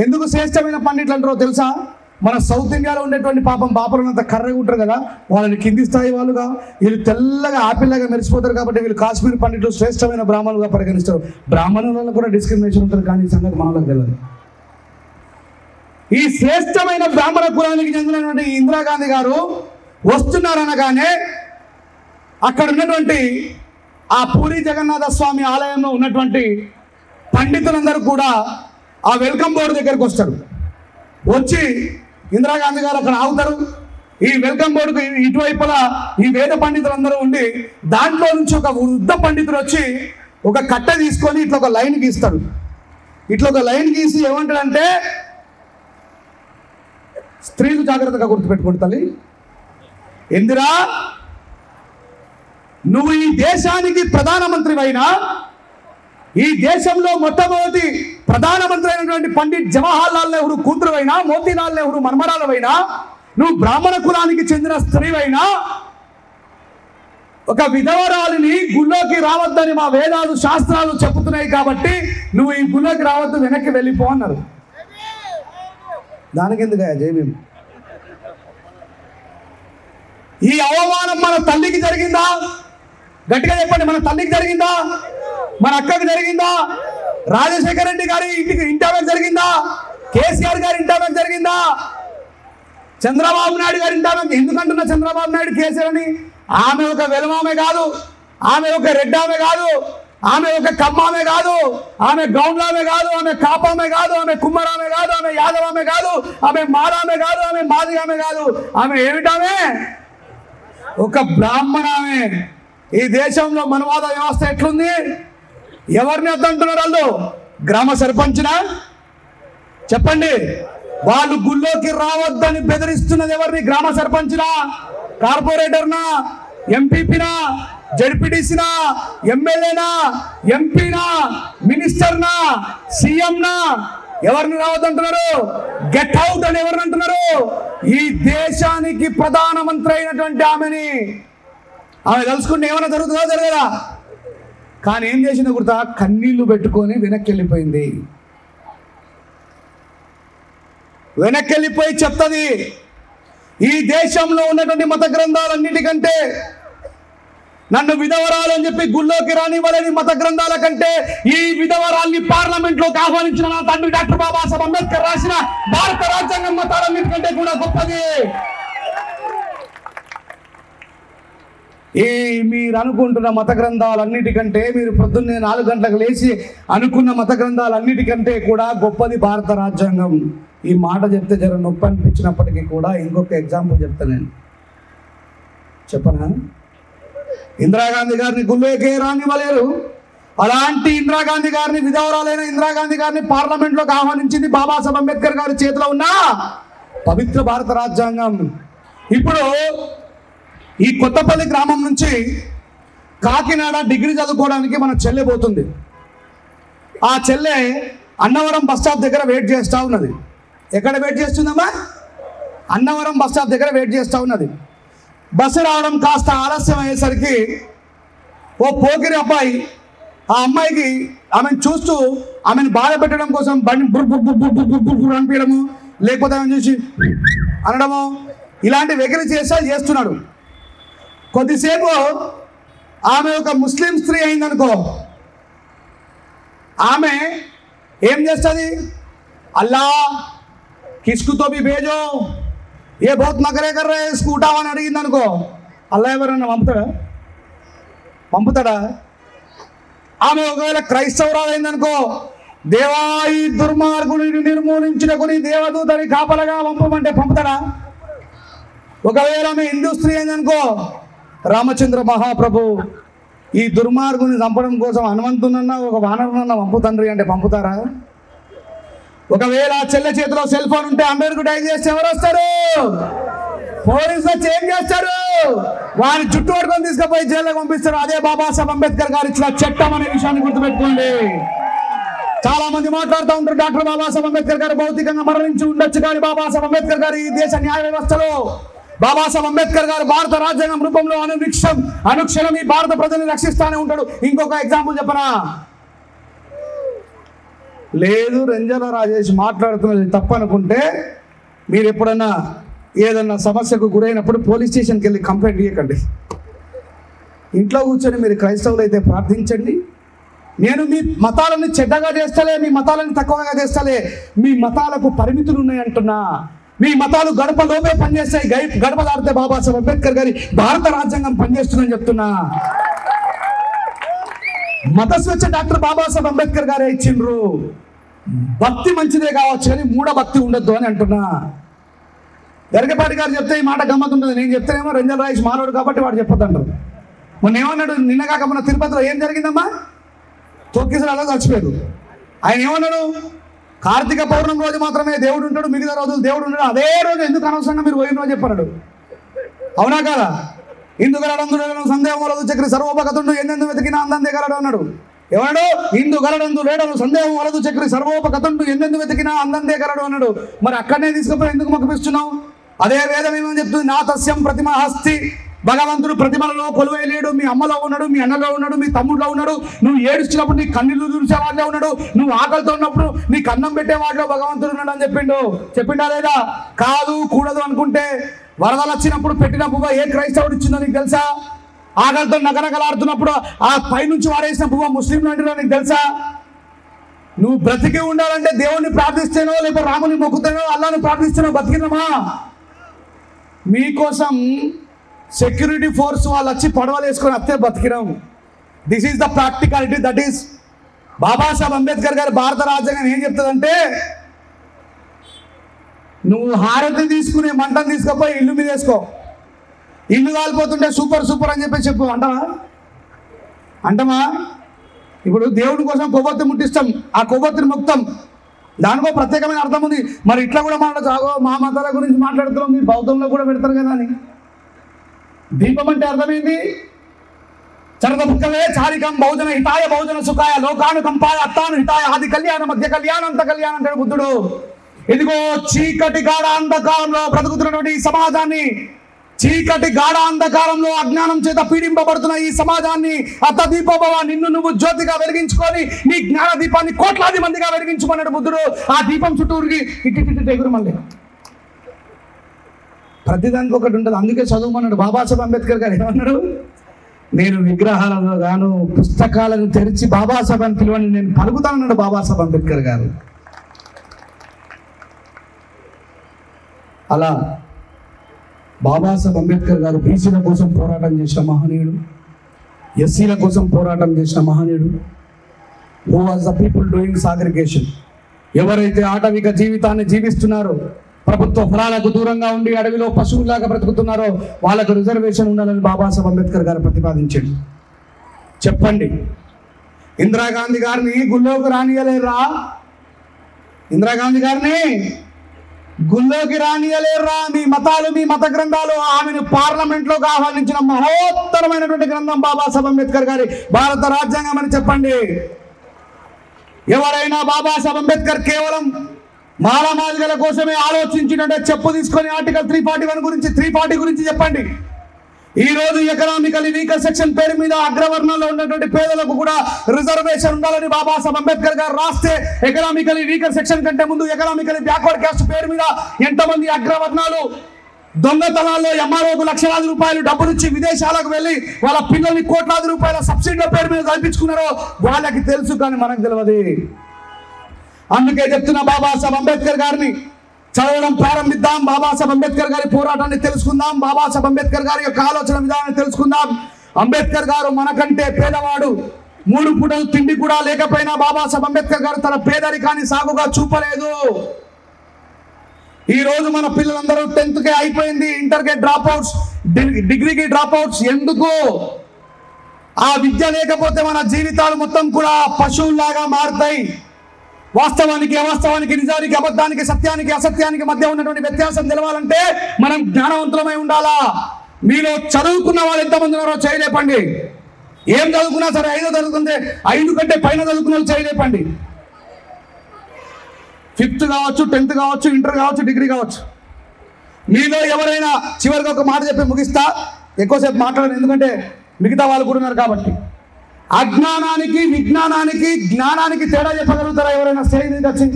ఎందుకు శ్రేష్టమైన పండిట్లు అంటారో తెలుసా? మన సౌత్ ఇండియాలో ఉండేటువంటి బాపరులంతా కర్రగా ఉంటారు కదా, వాళ్ళని కింది స్థాయి వాళ్ళుగా, వీళ్ళు తెల్లగా ఆపిల్లాగా మెరిసిపోతారు కాబట్టి వీళ్ళు కాశ్మీర్ పండిట్లు శ్రేష్టమైన బ్రాహ్మణులుగా పరిగణిస్తారు. బ్రాహ్మణులలో కూడా డిస్క్రిమినేషన్ ఉంటుంది, కానీ ఈ సంగతి మనలోకి తెలియదు. ఈ శ్రేష్టమైన బ్రాహ్మణ కులానికి చెందినటువంటి ఇందిరాగాంధీ గారు వస్తున్నారనగానే అక్కడ ఉన్నటువంటి ఆ పూరి జగన్నాథ స్వామి ఆలయంలో ఉన్నటువంటి పండితులందరూ కూడా ఆ వెల్కమ్ బోర్డు దగ్గరికి వస్తారు. వచ్చి ఇందిరాగాంధీ గారు అక్కడ ఆగుతారు. ఈ వెల్కమ్ బోర్డుకు ఇటువైపులా ఈ వేద పండితులందరూ ఉండి దాంట్లో నుంచి ఒక వృద్ధ పండితుడు వచ్చి ఒక కట్టె తీసుకొని ఇట్లా ఒక లైన్ గీస్తాడు. ఇట్లా ఒక లైన్ గీసి ఏమంటాడంటే, స్త్రీలు జాగ్రత్తగా గుర్తుపెట్టుకోండి తల్లి, ఇందిరా, నువ్వు ఈ దేశానికి ప్రధానమంత్రి అయినా, ఈ దేశంలో మొట్టమొదటి ప్రధానమంత్రి అయినటువంటి పండిట్ జవహర్ లాల్ నెహ్రూ కూతురువైనా, మోతీలాల్ నెహ్రూ మన్మరాలవైనా, నువ్వు బ్రాహ్మణ కులానికి చెందిన స్త్రీవైనా, ఒక విధవరాలిని గుళ్ళోకి రావద్దని మా వేదాలు శాస్త్రాలు చెబుతున్నాయి కాబట్టి నువ్వు ఈ గుళ్ళోకి రావద్దు, వెనక్కి వెళ్ళిపో అన్నారు. దానికి ఎందుకు జయభీం? ఈ అవమానం మన తల్లికి జరిగిందా? గట్టిగా చెప్పండి, మన తల్లికి జరిగిందా? మన అక్కకి జరిగిందా? రాజశేఖర రెడ్డి గారి ఇంటి ఆమెకు జరిగిందా? కేసీఆర్ గారి ఇంటి ఆమెకు జరిగిందా? చంద్రబాబు నాయుడు గారి ఇంటి ఆమెకు. ఎందుకంటున్నా చంద్రబాబు నాయుడు కేసీఆర్ అని? ఆమె ఒక వెలమామె కాదు, ఆమె ఒక రెడ్డామె కాదు, ఆమె ఒక కమ్మామె కాదు, ఆమె గౌండ్లామె కాదు, ఆమె కాపామె కాదు, ఆమె కుమ్మరామె కాదు, ఆమె యాదవామె కాదు, ఆమె మారామె కాదు, ఆమె మాదిగామె కాదు. ఆమె ఏమిటామె? ఒక బ్రాహ్మణామె. ఈ దేశంలో మనవాద వ్యవస్థ ఎట్లుంది? ఎవరిని వద్దంటున్నారు వాళ్ళు? గ్రామ సర్పంచ్నా? చెప్పండి. వాళ్ళు గుళ్ళోకి రావద్దని బెదిరిస్తున్నది ఎవరిని? గ్రామ సర్పంచ్నా, కార్పొరేటర్నా, ఎంపీపీనా, జడ్పీటీసీనా, ఎమ్మెల్యేనా, ఎంపీనా, మినిస్టర్నా, సీఎంనా? ఎవరిని రావద్దంటున్నారు? గెట్ అవుట్ అని ఎవరిని అంటున్నారు? ఈ దేశానికి ప్రధానమంత్రి అయినటువంటి ఆమెని. ఆమె తెలుసుకుంటే ఏమైనా జరుగుతుందా? జరగదా? కానీ ఏం చేసిందో గుర్తా? కన్నీళ్లు పెట్టుకొని వెనక్కి వెళ్ళిపోయింది. వెనక్కి వెళ్ళిపోయి చెప్తుంది, ఈ దేశంలో ఉన్నటువంటి మత గ్రంథాలన్నిటికంటే, నన్ను విధవరాలు అని చెప్పి గుళ్ళోకి రానివ్వలేని మత గ్రంథాల కంటే ఈ విధవరాల్ని పార్లమెంట్లోకి ఆహ్వానించిన నా తండ్రి డాక్టర్ బాబాసాహెబ్ అంబేద్కర్ రాసిన భారత రాజ్యాంగం మతాలన్నిటికంటే కూడా గొప్పది. మీరు అనుకుంటున్న మత గ్రంథాలన్నిటికంటే, మీరు పొద్దున్నే 4 గంటలకు లేచి అనుకున్న మత గ్రంథాలన్నిటికంటే కూడా గొప్పది భారత రాజ్యాంగం. ఈ మాట చెప్తే జర నొప్పి అనిపించినప్పటికీ కూడా ఇంకొక ఎగ్జాంపుల్ చెప్తాను నేను. చెప్పనా? ఇందిరాగాంధీ గారిని గుళ్ళోకి రానివ్వలేరు. అలాంటి ఇందిరాగాంధీ గారిని, విధవరాలైన ఇందిరాగాంధీ గారిని పార్లమెంట్లోకి ఆహ్వానించింది బాబాసాహెబ్ అంబేద్కర్ గారి చేతిలో ఉన్న పవిత్ర భారత రాజ్యాంగం. ఇప్పుడు ఈ కొత్తపల్లి గ్రామం నుంచి కాకినాడ డిగ్రీ చదువుకోవడానికి మన చెల్లె పోతుంది. ఆ చెల్లె అన్నవరం బస్ స్టాప్ దగ్గర వెయిట్ చేస్తూ ఉన్నది. ఎక్కడ వెయిట్ చేస్తుందమ్మా? అన్నవరం బస్ స్టాప్ దగ్గర వెయిట్ చేస్తూ ఉన్నది. బస్సు రావడం కాస్త ఆలస్యం అయ్యేసరికి ఓ పోకిరి అబ్బాయి ఆ అమ్మాయికి ఆమెను చూస్తూ ఆమెను బాధ పెట్టడం కోసం బండి బుర్ అనిపించడము, లేకపోతే ఆమెను చూసి అనడము, ఇలాంటి వెకిలి చేస్తున్నాడు. కొద్దిసేపు ఆమె ఒక ముస్లిం స్త్రీ అయిందనుకో, ఆమె ఏం చేస్తుంది? అల్లా కిస్కుతో బి భేజో, ఏ బహుత్ నకరే కర్ రే స్కూటా అని అడిగింది అనుకో, అల్లా ఎవరన్నా పంపుతాడా? పంపుతాడా? ఆమె ఒకవేళ క్రైస్తవురాలైందనుకో, దేవా ఈ దుర్మార్గుని నిర్మూలించిన కొని దేవదూతని కాపలగా పంపమంటే పంపుతాడా? ఒకవేళ ఆమె హిందూ స్త్రీ అయిందనుకో, రామచంద్ర మహాప్రభు ఈ దుర్మార్గుని చంపడం కోసం హనుమంతునన్నా ఒక వానరునన్నా పంపు తండ్రి అంటే పంపుతారా? ఒకవేళ చెల్లె చేతిలో సెల్ ఫోన్ ఉంటే అమెరికా డైల్ చేస్తే ఎవరు వస్తారు? పోలీసులు చేంజ్ చేస్తారు, వారిని చుట్టూ పట్టుకొని తీసుకుపోయి జైల్లో పంపిస్తారు. అదే బాబాసాహెబ్ అంబేద్కర్ గారు ఇచ్చిన చట్టం అనే విషయాన్ని గుర్తుపెట్టుకోండి. చాలా మంది మాట్లాడుతూ ఉంటారు, డాక్టర్ బాబాసాహెబ్ అంబేద్కర్ గారు భౌతికంగా మరణించి ఉండొచ్చు, కానీ బాబాసాహెబ్ అంబేద్కర్ గారు ఈ దేశ న్యాయ వ్యవస్థలో, బాబాసాహెబ్ అంబేద్కర్ గారు భారత రాజ్యాంగం రూపంలో అనుక్షణం ఈ భారత ప్రజల్ని రక్షిస్తానే ఉంటాడు. ఇంకొక ఎగ్జాంపుల్ చెప్పనా? లేదు రెంజల రాజేష్ మాట్లాడుతున్నది తప్పనుకుంటే మీరు ఎప్పుడన్నా ఏదన్నా సమస్యకు గురైనప్పుడు పోలీస్ స్టేషన్కి వెళ్ళి కంప్లైంట్ ఇవ్వకండి. ఇంట్లో కూర్చొని మీరు క్రైస్తవులు అయితే ప్రార్థించండి. నేను మీ మతాలను చెడ్డగా చేస్తలే, మీ మతాలను తక్కువగా చేస్తలే, మీ మతాలకు పరిమితులు ఉన్నాయి అంటున్నా. మీ మతాలు గడప లోపే పనిచేస్తాయి, గడప దాటితే బాబాసాహెబ్ అంబేద్కర్ గారి భారత రాజ్యాంగం పనిచేస్తుందని చెప్తున్నా. మత స్వేచ్ఛ డాక్టర్ బాబాసాహెబ్ అంబేద్కర్ గారే ఇచ్చిండ్రు. భక్తి మంచిదే కావచ్చు కానీ మూఢ భక్తి ఉండొద్దు అని అంటున్నా. గరికపాటి గారు చెప్తే ఈ మాట గమ్మతుంటుంది, నేను చెప్తేనేమో రెంజల్ రాయేష్ మానవుడు కాబట్టి వాడు చెప్పొద్దంటారు. మొన్న ఏమన్నాడు, నిన్న కాక మొన్న తిరుపతిలో ఏం జరిగిందమ్మా? తొక్కిసలు అలా చచ్చిపోయారు. ఆయన ఏమన్నాడు, కార్తీక పౌర్ణమి రోజు మాత్రమే దేవుడు ఉంటాడు, మిగతా రోజులు దేవుడు ఉంటాడు, అదే రోజు ఎందుకు అనవసరంగా మీరు పోయిన రోజు చెప్పన్నాడు. అవునా కాదా? ఇందుగలడందు సందేహం వలదు చక్రి సర్వోపగతుండు ఎందెందు వెతికినా అందందే గలడు అన్నాడు. ఏమన్నాడు? ఇందు గలడందు లేడను సందేహం వలదు చక్రి సర్వోపగతుండు ఎందెందు వెతికినా అందందే గలడు అన్నాడు. మరి అక్కడనే తీసుకుపోయి ఎందుకు మొక్కిపిస్తున్నావు? అదే వేదం ఏమని చెప్తుంది, నా తస్యం ప్రతిమ హస్తి, భగవంతుడు ప్రతిమలలో కొలువై లేడు. మీ అమ్మలో ఉన్నాడు, మీ అన్నలో ఉన్నాడు, మీ తమ్ముడిలో ఉన్నాడు. నువ్వు ఏడుస్తున్నప్పుడు నీ కన్నీళ్లు చూసేవాడిలో ఉన్నాడు, నువ్వు ఆకలితో ఉన్నప్పుడు నీకు అన్నం పెట్టేవాడిలో భగవంతుడు ఉన్నాడు అని చెప్పిండా లేదా? కాదు కూడదు అనుకుంటే వరదలు వచ్చినప్పుడు పెట్టిన పువ్వ ఏ క్రైస్తవుడు ఇచ్చిందో నీకు తెలుసా? ఆకలితో నగనగలాడుతున్నప్పుడు ఆ పైనుంచి వాడేసిన పువ్వ ముస్లింలు అంటారో నీకు తెలుసా? నువ్వు బ్రతికి ఉండాలంటే దేవుణ్ణి ప్రార్థిస్తేనో లేకపోతే రాముని మొక్కుతానో అల్లాని ప్రార్థిస్తేనో బతికినమా? మీకోసం సెక్యూరిటీ ఫోర్స్ వాళ్ళు వచ్చి పడవలు వేసుకొని అత్తే బతికినాం. This is the practicality. That is Babasaheb Ambedkar గారి భారత రాజ్యాంగం ఏం చెప్తుందంటే, నువ్వు హారతి తీసుకునే మంటను తీసుకుపోయి ఇల్లు మీద వేసుకో, ఇల్లు కాలిపోతుంటే సూపర్ సూపర్ అని చెప్పు అంటమా? ఇప్పుడు దేవుడి కోసం కొవ్వొత్తి ముట్టిస్తాం, ఆ కొవ్వొత్తిని ముక్తం, దానికో ప్రత్యేకమైన అర్థం ఉంది. మరి ఇట్లా కూడా మా మతాల గురించి మాట్లాడుతున్నాం, మీ బౌద్ధంలో కూడా పెడతారు కదా అని. దీపం అంటే అర్థమైంది, చరద పుక్కలే చారికం బహుజన హితాయ బహుజన సుఖాయ లోకాను కంపాయ అత్తాను హితాయ ఆది కళ్యాణ మధ్య కళ్యాణం అంత కళ్యాణం అంటాడు బుద్ధుడు. ఇదిగో చీకటి గాఢ అంధకారంలో బ్రతుకుతున్నటువంటి ఈ సమాజాన్ని, చీకటి గాఢ అంధకారంలో అజ్ఞానం చేత పీడింపబడుతున్న ఈ సమాజాన్ని అత్త దీపోభవ, నిన్ను నువ్వు జ్యోతిగా వెలిగించుకొని నీ జ్ఞాన దీపాన్ని కోట్లాది మందిగా వెలిగించుకున్నాడు బుద్ధుడు. ఆ దీపం చుట్టూరికి ఇట్టి ఎగురు మళ్ళీ ప్రతిదానికి ఒకటి ఉంటుంది. అందుకే చదువుమన్నాడు బాబాసాహెబ్ అంబేద్కర్ గారు. ఏమన్నాడు? నేను విగ్రహాలను గాను పుస్తకాలను తెరిచి బాబాసాహెబ్ అని పిలువని నేను పలుకుతానన్నాడు బాబాసాహెబ్ అంబేద్కర్ గారు. అలా బాబాసాహెబ్ అంబేద్కర్ గారు బీసీల కోసం పోరాటం చేసిన మహనీయుడు, ఎస్సీల కోసం పోరాటం చేసిన మహనీయుడు. Who was the people doing segregation. ఎవరైతే ఆటవిక జీవితాన్ని జీవిస్తున్నారో, ప్రభుత్వ ఫలాలకు దూరంగా ఉండి అడవిలో పశువులాగా బ్రతుకుతున్నారో వాళ్ళకు రిజర్వేషన్ ఉండాలని బాబాసాహెబ్ అంబేద్కర్ గారు ప్రతిపాదించాడు. చెప్పండి, ఇందిరాగాంధీ గారిని గుళ్ళోకి రానియలేరా? ఇందిరాగాంధీ గారిని గుళ్ళోకి రానియలేరా? మీ మతాలు, మీ మత గ్రంథాలు ఆమెను పార్లమెంట్లోకి ఆహ్వానించిన మహోత్తరమైనటువంటి గ్రంథం బాబాసాహెబ్ అంబేద్కర్ గారి భారత రాజ్యాంగం అని చెప్పండి. ఎవరైనా బాబాసాహెబ్ అంబేద్కర్ కేవలం మాలమాదిగల కోసమే ఆలోచించినట్టే చెప్పు తీసుకొని ఆర్టికల్ 340 గురించి చెప్పండి. ఈ రోజు ఎకనామికలీ వీకర్ సెక్షన్ పేరు మీద అగ్రవర్ణంలో ఉన్నటువంటి పేదలకు కూడా రిజర్వేషన్ ఉండాలని బాబాసాహెబ్ అంబేద్కర్ గారు రాస్తే, ఎకనామికలీ వీకర్ సెక్షన్ కంటే ముందు ఎకనామికలీ బ్యాక్వర్డ్ క్యాస్ట్ పేరు మీద ఎంతమంది అగ్రవర్ణాలు దొంగతనాల్లో ఎంఆర్ఓకు లక్షలాది రూపాయలు డబ్బులిచ్చి విదేశాలకు వెళ్ళి వాళ్ళ పిల్లల్ని కోట్లాది రూపాయల సబ్సిడీల పేరు మీద కల్పించుకున్నారో వాళ్ళకి తెలుసు, కానీ మనకు తెలియదు. అందుకే చెప్తున్న బాబాసాహెబ్ అంబేద్కర్ గారిని చదవడం ప్రారంభిద్దాం. బాబాసాహెబ్ అంబేద్కర్ గారి పోరాటాన్ని తెలుసుకుందాం. బాబాసాహెబ్ అంబేద్కర్ గారి యొక్క ఆలోచన విధానాన్ని తెలుసుకుందాం. అంబేద్కర్ గారు మనకంటే పేదవాడు, 3 పూటలు తిండి కూడా లేకపోయినా బాబాసాహెబ్ అంబేద్కర్ గారు తన పేదరికాన్ని సాగుగా చూపలేదు. ఈ రోజు మన పిల్లలందరూ 10th అయిపోయింది, ఇంటర్కే డ్రాప్ అవుట్స్, డిగ్రీకి డ్రాప్ అవుట్స్. ఎందుకు? ఆ విద్య లేకపోతే మన జీవితాలు మొత్తం కూడా పశువుల్లాగా మారుతాయి. వాస్తవానికి అవాస్తవానికి, నిజానికి అబద్ధానికి, సత్యానికి అసత్యానికి మధ్య ఉన్నటువంటి వ్యత్యాసం తెలవాలంటే మనం జ్ఞానవంతులమై ఉండాలా. మీలో చదువుకున్న వాళ్ళు ఎంతమంది ఉన్నారో చేయలేపండి. ఏం చదువుకున్నా సరే, 5 చదువుకుంటే 5 కంటే పైన చదువుకున్న వాళ్ళు చేయలేపండి. 5th కావచ్చు, 10th కావచ్చు, ఇంటర్ కావచ్చు, డిగ్రీ కావచ్చు. మీలో ఎవరైనా, చివరికి ఒక మాట చెప్పి ముగిస్తా, ఎక్కువసేపు మాట్లాడను ఎందుకంటే మిగతా వాళ్ళు కూడా ఉన్నారు కాబట్టి. అజ్ఞానానికి, విజ్ఞానానికి, జ్ఞానానికి తేడా చెప్పగలుగుతారా ఎవరైనా స్టేజ్ మీదకి వచ్చి?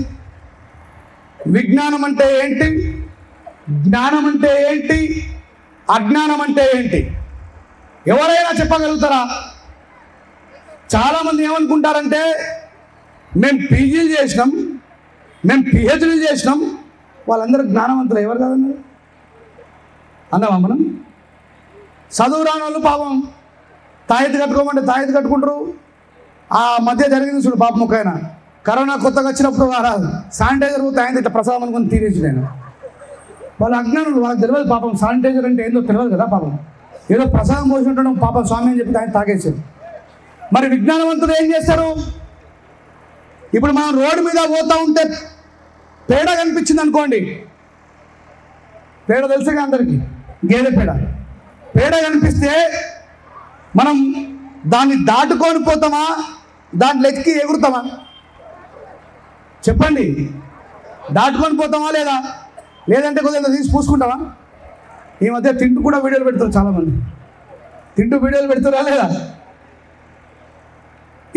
విజ్ఞానం అంటే ఏంటి, జ్ఞానం అంటే ఏంటి, అజ్ఞానం అంటే ఏంటి ఎవరైనా చెప్పగలుగుతారా? చాలామంది ఏమనుకుంటారంటే మేము పీజీలు చేసినాం, మేము పిహెచ్డీలు చేసినాం, వాళ్ళందరూ జ్ఞానవంతులు. ఎవరు కదన్నారు అన్నావా మనం? చదువు రాని వాళ్ళు పాపం తాయెత్తు కట్టుకోమంటే తాయెత్తు కట్టుకుంటారు. ఆ మధ్య జరిగింది చూడు పాపం, ఒక్కైనా కరోనా కొత్తగా వచ్చినప్పుడు రాదు శానిటైజర్ తాయెత్తు ఇట్లా ప్రసాదం అనుకుని తీరేసి నేను. వాళ్ళు అజ్ఞానులు, వాళ్ళకి తెలియదు పాపం శానిటైజర్ అంటే ఏందో తెలియదు కదా పాపం. ఏదో ప్రసాదం పోసి ఉంటాడు పాపం స్వామి అని చెప్పి ఆయన తాగేసారు. మరి విజ్ఞానవంతులు ఏం చేస్తారు? ఇప్పుడు మనం రోడ్డు మీద పోతూ ఉంటే పేడ కనిపించింది అనుకోండి, పేడ తెలుసుగా అందరికీ, గేదె పేడ. పేడ కనిపిస్తే మనం దాన్ని దాటుకొని పోతామా, దాంట్లో ఎక్కి ఎగురుతామా? చెప్పండి. దాటుకొని పోతామా లేదా? లేదంటే కొద్దిగా తీసి పూసుకుంటామా? ఈ మధ్య తింటూ కూడా వీడియోలు పెడతారు చాలామంది, తింటూ వీడియోలు పెడతారా లేదా?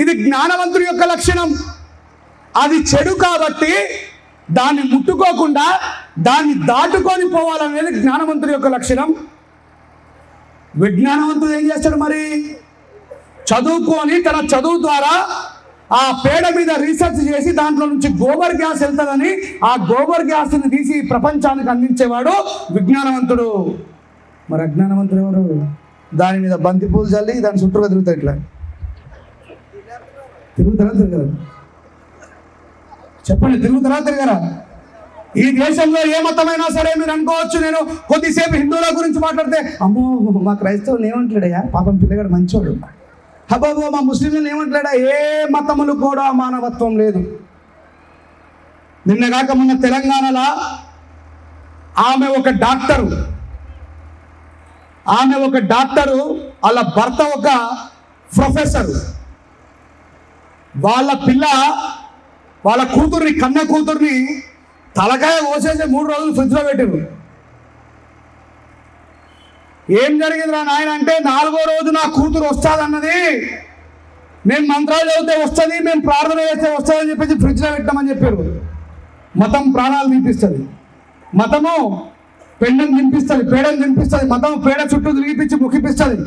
ఇది జ్ఞానవంతుడి యొక్క లక్షణం. అది చెడు కాబట్టి దాన్ని ముట్టుకోకుండా దాన్ని దాటుకొని పోవాలనేది జ్ఞానవంతుడి యొక్క లక్షణం. విజ్ఞానవంతుడు ఏం చేస్తాడు మరి? చదువుకొని తన చదువు ద్వారా ఆ పేడ మీద రీసెర్చ్ చేసి దాంట్లో నుంచి గోబర్ గ్యాస్ వెళ్తుందని ఆ గోబర్ గ్యాస్ని తీసి ప్రపంచానికి అందించేవాడు విజ్ఞానవంతుడు. మరి అజ్ఞానవంతుడు ఎవరు? దాని మీద బంతిపూలు చల్లి దాని చుట్టూగా తిరుగుతారు. ఇట్లా తిరుగుతారా తిరగరా? చెప్పండి, తిరుగుతారా తిరగరా? ఈ దేశంలో ఏ మతమైనా సరే మీరు అనుకోవచ్చు, నేను కొద్దిసేపు హిందువుల గురించి మాట్లాడితే అమ్మో మా క్రైస్తవులు ఏమంటాడయ్యా, పాపం పిల్లగాడు మంచోడు, అబ్బాబో మా ముస్లింలను ఏమంటాడా? ఏ మతములు కూడా మానవత్వం లేదు. నిన్నగాక మొన్న తెలంగాణలో ఆమె ఒక డాక్టరు, వాళ్ళ భర్త ఒక ప్రొఫెసర్. వాళ్ళ కూతుర్ని, కన్న కూతుర్ని తలకాయ కోసేసి 3 రోజులు ఫ్రిడ్జ్లో పెట్టారు. ఏం జరిగిందిరా నాయన అంటే, 4వ రోజు నా కూతురు వస్తుందన్నది, మేము మంత్రాలు చదివితే వస్తుంది, మేము ప్రార్థన చేస్తే వస్తుంది అని చెప్పేసి ఫ్రిడ్జ్లో పెట్టామని చెప్పారు. మతం ప్రాణాలు తినిపిస్తుంది, మతము పెండం తినిపిస్తుంది, పేడను తినిపిస్తుంది, మతం పేడ చుట్టూ తిరిగిపించి ముఖిపిస్తుంది.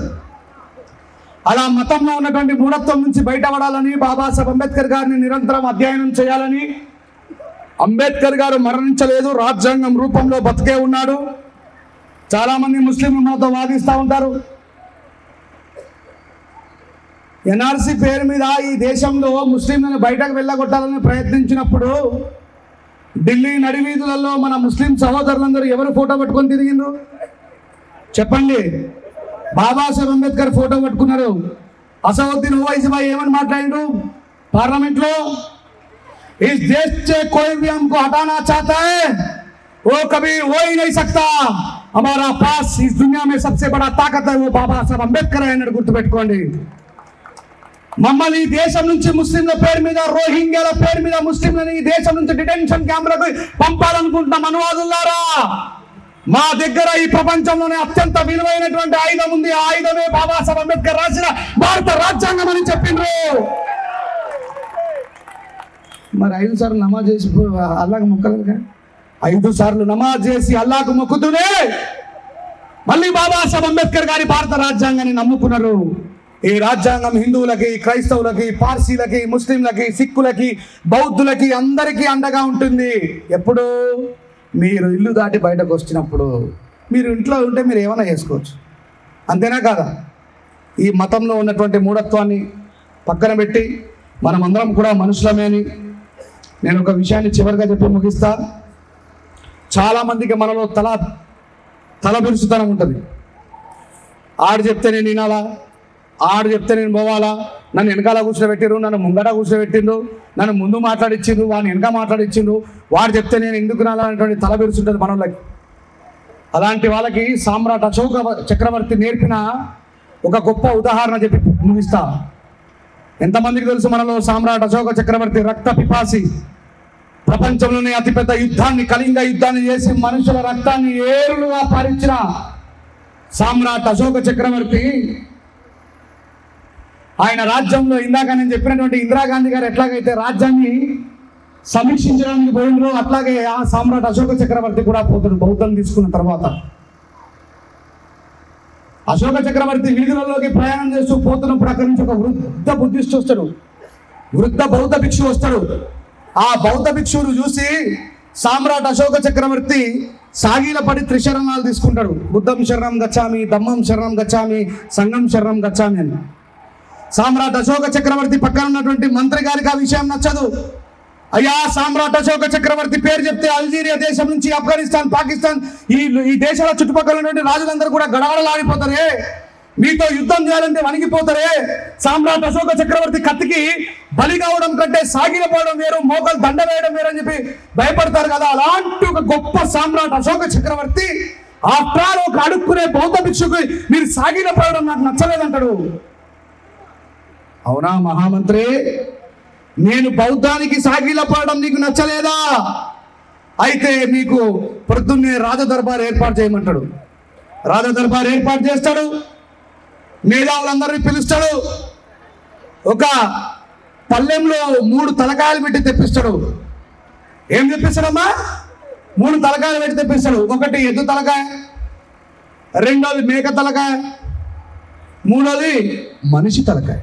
అలా మతంలో ఉన్నటువంటి మూఢత్వం నుంచి బయటపడాలని బాబాసాహెబ్ అంబేద్కర్ గారిని నిరంతరం అధ్యయనం చేయాలని. అంబేద్కర్ గారు మరణించలేదు, రాజ్యాంగం రూపంలో బతికే ఉన్నాడు. చాలామంది ముస్లింలు మాతో వాదిస్తూ ఉంటారు. ఎన్ఆర్సీ పేరు మీద ఈ దేశంలో ముస్లింలను బయటకు వెళ్ళగొట్టాలని ప్రయత్నించినప్పుడు ఢిల్లీ నడివీధులలో మన ముస్లిం సహోదరులందరూ ఎవరు ఫోటో పట్టుకొని తిరిగిండ్రు? చెప్పండి. బాబాసాహెబ్ అంబేద్కర్ ఫోటో పట్టుకున్నారు. అసదుద్దీన్ ఓవైసీ భాయ్ ఏమని మాట్లాడిండు పార్లమెంట్లో? इस देश से कोई भी हमको हटाना चाहता है वो कभी हो ही नहीं सकता. हमारा पास इस दुनिया में सबसे बड़ा ताकत है वो बाबा साहब अंबेडकर है అని గుర్తుపెట్టుకోండి. మమ్మల్ని ఈ దేశం నుంచి ముస్లింల పేరు మీద, రోహింగ్యాల పేరు మీద ముస్లింలని ఈ దేశం నుంచి డిటెన్షన్ క్యాంపులకు పంపాలనుకుంటున్నాం అనువాదులారా. మా దగ్గర ఈ ప్రపంచంలోనే అత్యంత విలువైనటువంటి ఆయుధం ఉంది. ఆ ఆయుధమే బాబాసాహెబ్ అంబేద్కర్ రాసిన భారత రాజ్యాంగం అని చెప్పిండ్రు. మరి 5 సార్లు నమాజ్ చేసి అల్లాకు మొక్కలుగా 5 సార్లు నమాజ్ చేసి అల్లాకు మొక్కుతూనే మళ్ళీ బాబాసాహెబ్ అంబేద్కర్ గారి భారత రాజ్యాంగాన్ని నమ్ముకున్నారు. ఈ రాజ్యాంగం హిందువులకి, క్రైస్తవులకి, పార్సీలకి, ముస్లింలకి, సిక్కులకి, బౌద్ధులకి అందరికీ అండగా ఉంటుంది. ఎప్పుడు మీరు ఇల్లు దాటి బయటకు వచ్చినప్పుడు. మీరు ఇంట్లో ఉంటే మీరు ఏమైనా చేసుకోవచ్చు, అంతేనా కాదా? ఈ మతంలో ఉన్నటువంటి మూఢత్వాన్ని పక్కన పెట్టి మనమందరం కూడా మనుషులమే అని నేను ఒక విషయాన్ని చివరిగా చెప్పి ముగిస్తా. చాలామందికి మనలో తల బిరుసుతనం ఉంటుంది. ఆడు చెప్తే నేను వినాలా, ఆడు చెప్తే నేను పోవాలా, నన్ను వెనకాల కూర్చోబెట్టిరు, నన్ను ముంగట కూర్చోబెట్టిండ్రు, నన్ను ముందు మాట్లాడిచ్చిండ్రు, వాడిని వెనక మాట్లాడిచ్చిండ్రు, వాడు చెప్తే నేను ఎందుకు నాలనేటువంటి తల బిరుసుంటుంది మనోళ్ళకి. అలాంటి వాళ్ళకి సామ్రాట్ అశోక చక్రవర్తి నేర్పిన ఒక గొప్ప ఉదాహరణ చెప్పి ముగిస్తా. ఎంతమందికి తెలుసు మనలో సామ్రాట్ అశోక చక్రవర్తి రక్త పిపాసి, ప్రపంచంలోనే అతిపెద్ద యుద్ధాన్ని, కళింగ యుద్ధాన్ని చేసి మనుషుల రక్తాన్ని ఏరులుగా పారించిన సామ్రాట్ అశోక చక్రవర్తి ఆయన రాజ్యంలో ఇందాక నేను చెప్పినటువంటి ఇందిరాగాంధీ గారు ఎట్లాగైతే రాజ్యాన్ని సమీక్షించడానికి పోయినరో అట్లాగే ఆ సామ్రాట్ అశోక చక్రవర్తి కూడా పోతాడు బౌద్ధం తీసుకున్న తర్వాత. అశోక చక్రవర్తి వీధులలోకి ప్రయాణం చేస్తూ పోతున్నప్పుడు అక్కడి నుంచి ఒక వృద్ధ బుద్ధిస్ట్ వస్తాడు, వృద్ధ బౌద్ధ భిక్షు వస్తాడు. ఆ బౌద్ధ భిక్షువును చూసి సామ్రాట్ అశోక చక్రవర్తి సాగిలపడి త్రిశరణాలు తీసుకుంటాడు. బుద్ధం శరణం గచ్చామి, ధమ్మం శరణం గచ్చామి, సంఘం శరణం గచ్చామి అని. సామ్రాట్ అశోక చక్రవర్తి పక్కన ఉన్నటువంటి మంత్రి గారికి ఆ విషయం నచ్చదు. అయ్యా, సామ్రాట్ అశోక చక్రవర్తి పేరు చెప్తే అల్జీరియా దేశం నుంచి ఆఫ్ఘనిస్తాన్, పాకిస్తాన్ ఈ దేశాల చుట్టుపక్కల ఉన్నటువంటి రాజులందరూ కూడా గడగడలాడిపోతారే, మీతో యుద్ధం చేయాలంటే వణిగిపోతారే. సామ్రాట్ అశోక చక్రవర్తి కత్తికి బలి కావడం కంటే సాగిలపోవడం వేరు, మోకలు దండ వేయడం వేరు అని చెప్పి భయపడతారు కదా. అలాంటి ఒక గొప్ప సామ్రాట్ అశోక చక్రవర్తి ఆఫ్టర్ ఆల్ ఒక అడుక్కునే బౌద్ధ భిక్షుకు మీరు సాగిలపోవడం నాకు నచ్చలేదంటాడు. అవునా మహామంత్రి, నేను బౌద్ధానికి సాగిలపడడం నీకు నచ్చలేదా? అయితే మీకు పొద్దున్నే రాజదర్బార్ ఏర్పాటు చేయమంటాడు. రాజదర్బార్ ఏర్పాటు చేస్తాడు, మేధావులందరినీ పిలుస్తాడు, ఒక పల్లెంలో 3 తలకాయలు పెట్టి తెప్పిస్తాడు. ఏం తెప్పిస్తాడమ్మా? 3 తలకాయలు పెట్టి తెప్పిస్తాడు. ఒకటి ఎద్దు తలకాయ, రెండోది మేక తలకాయ, మూడోది మనిషి తలకాయ.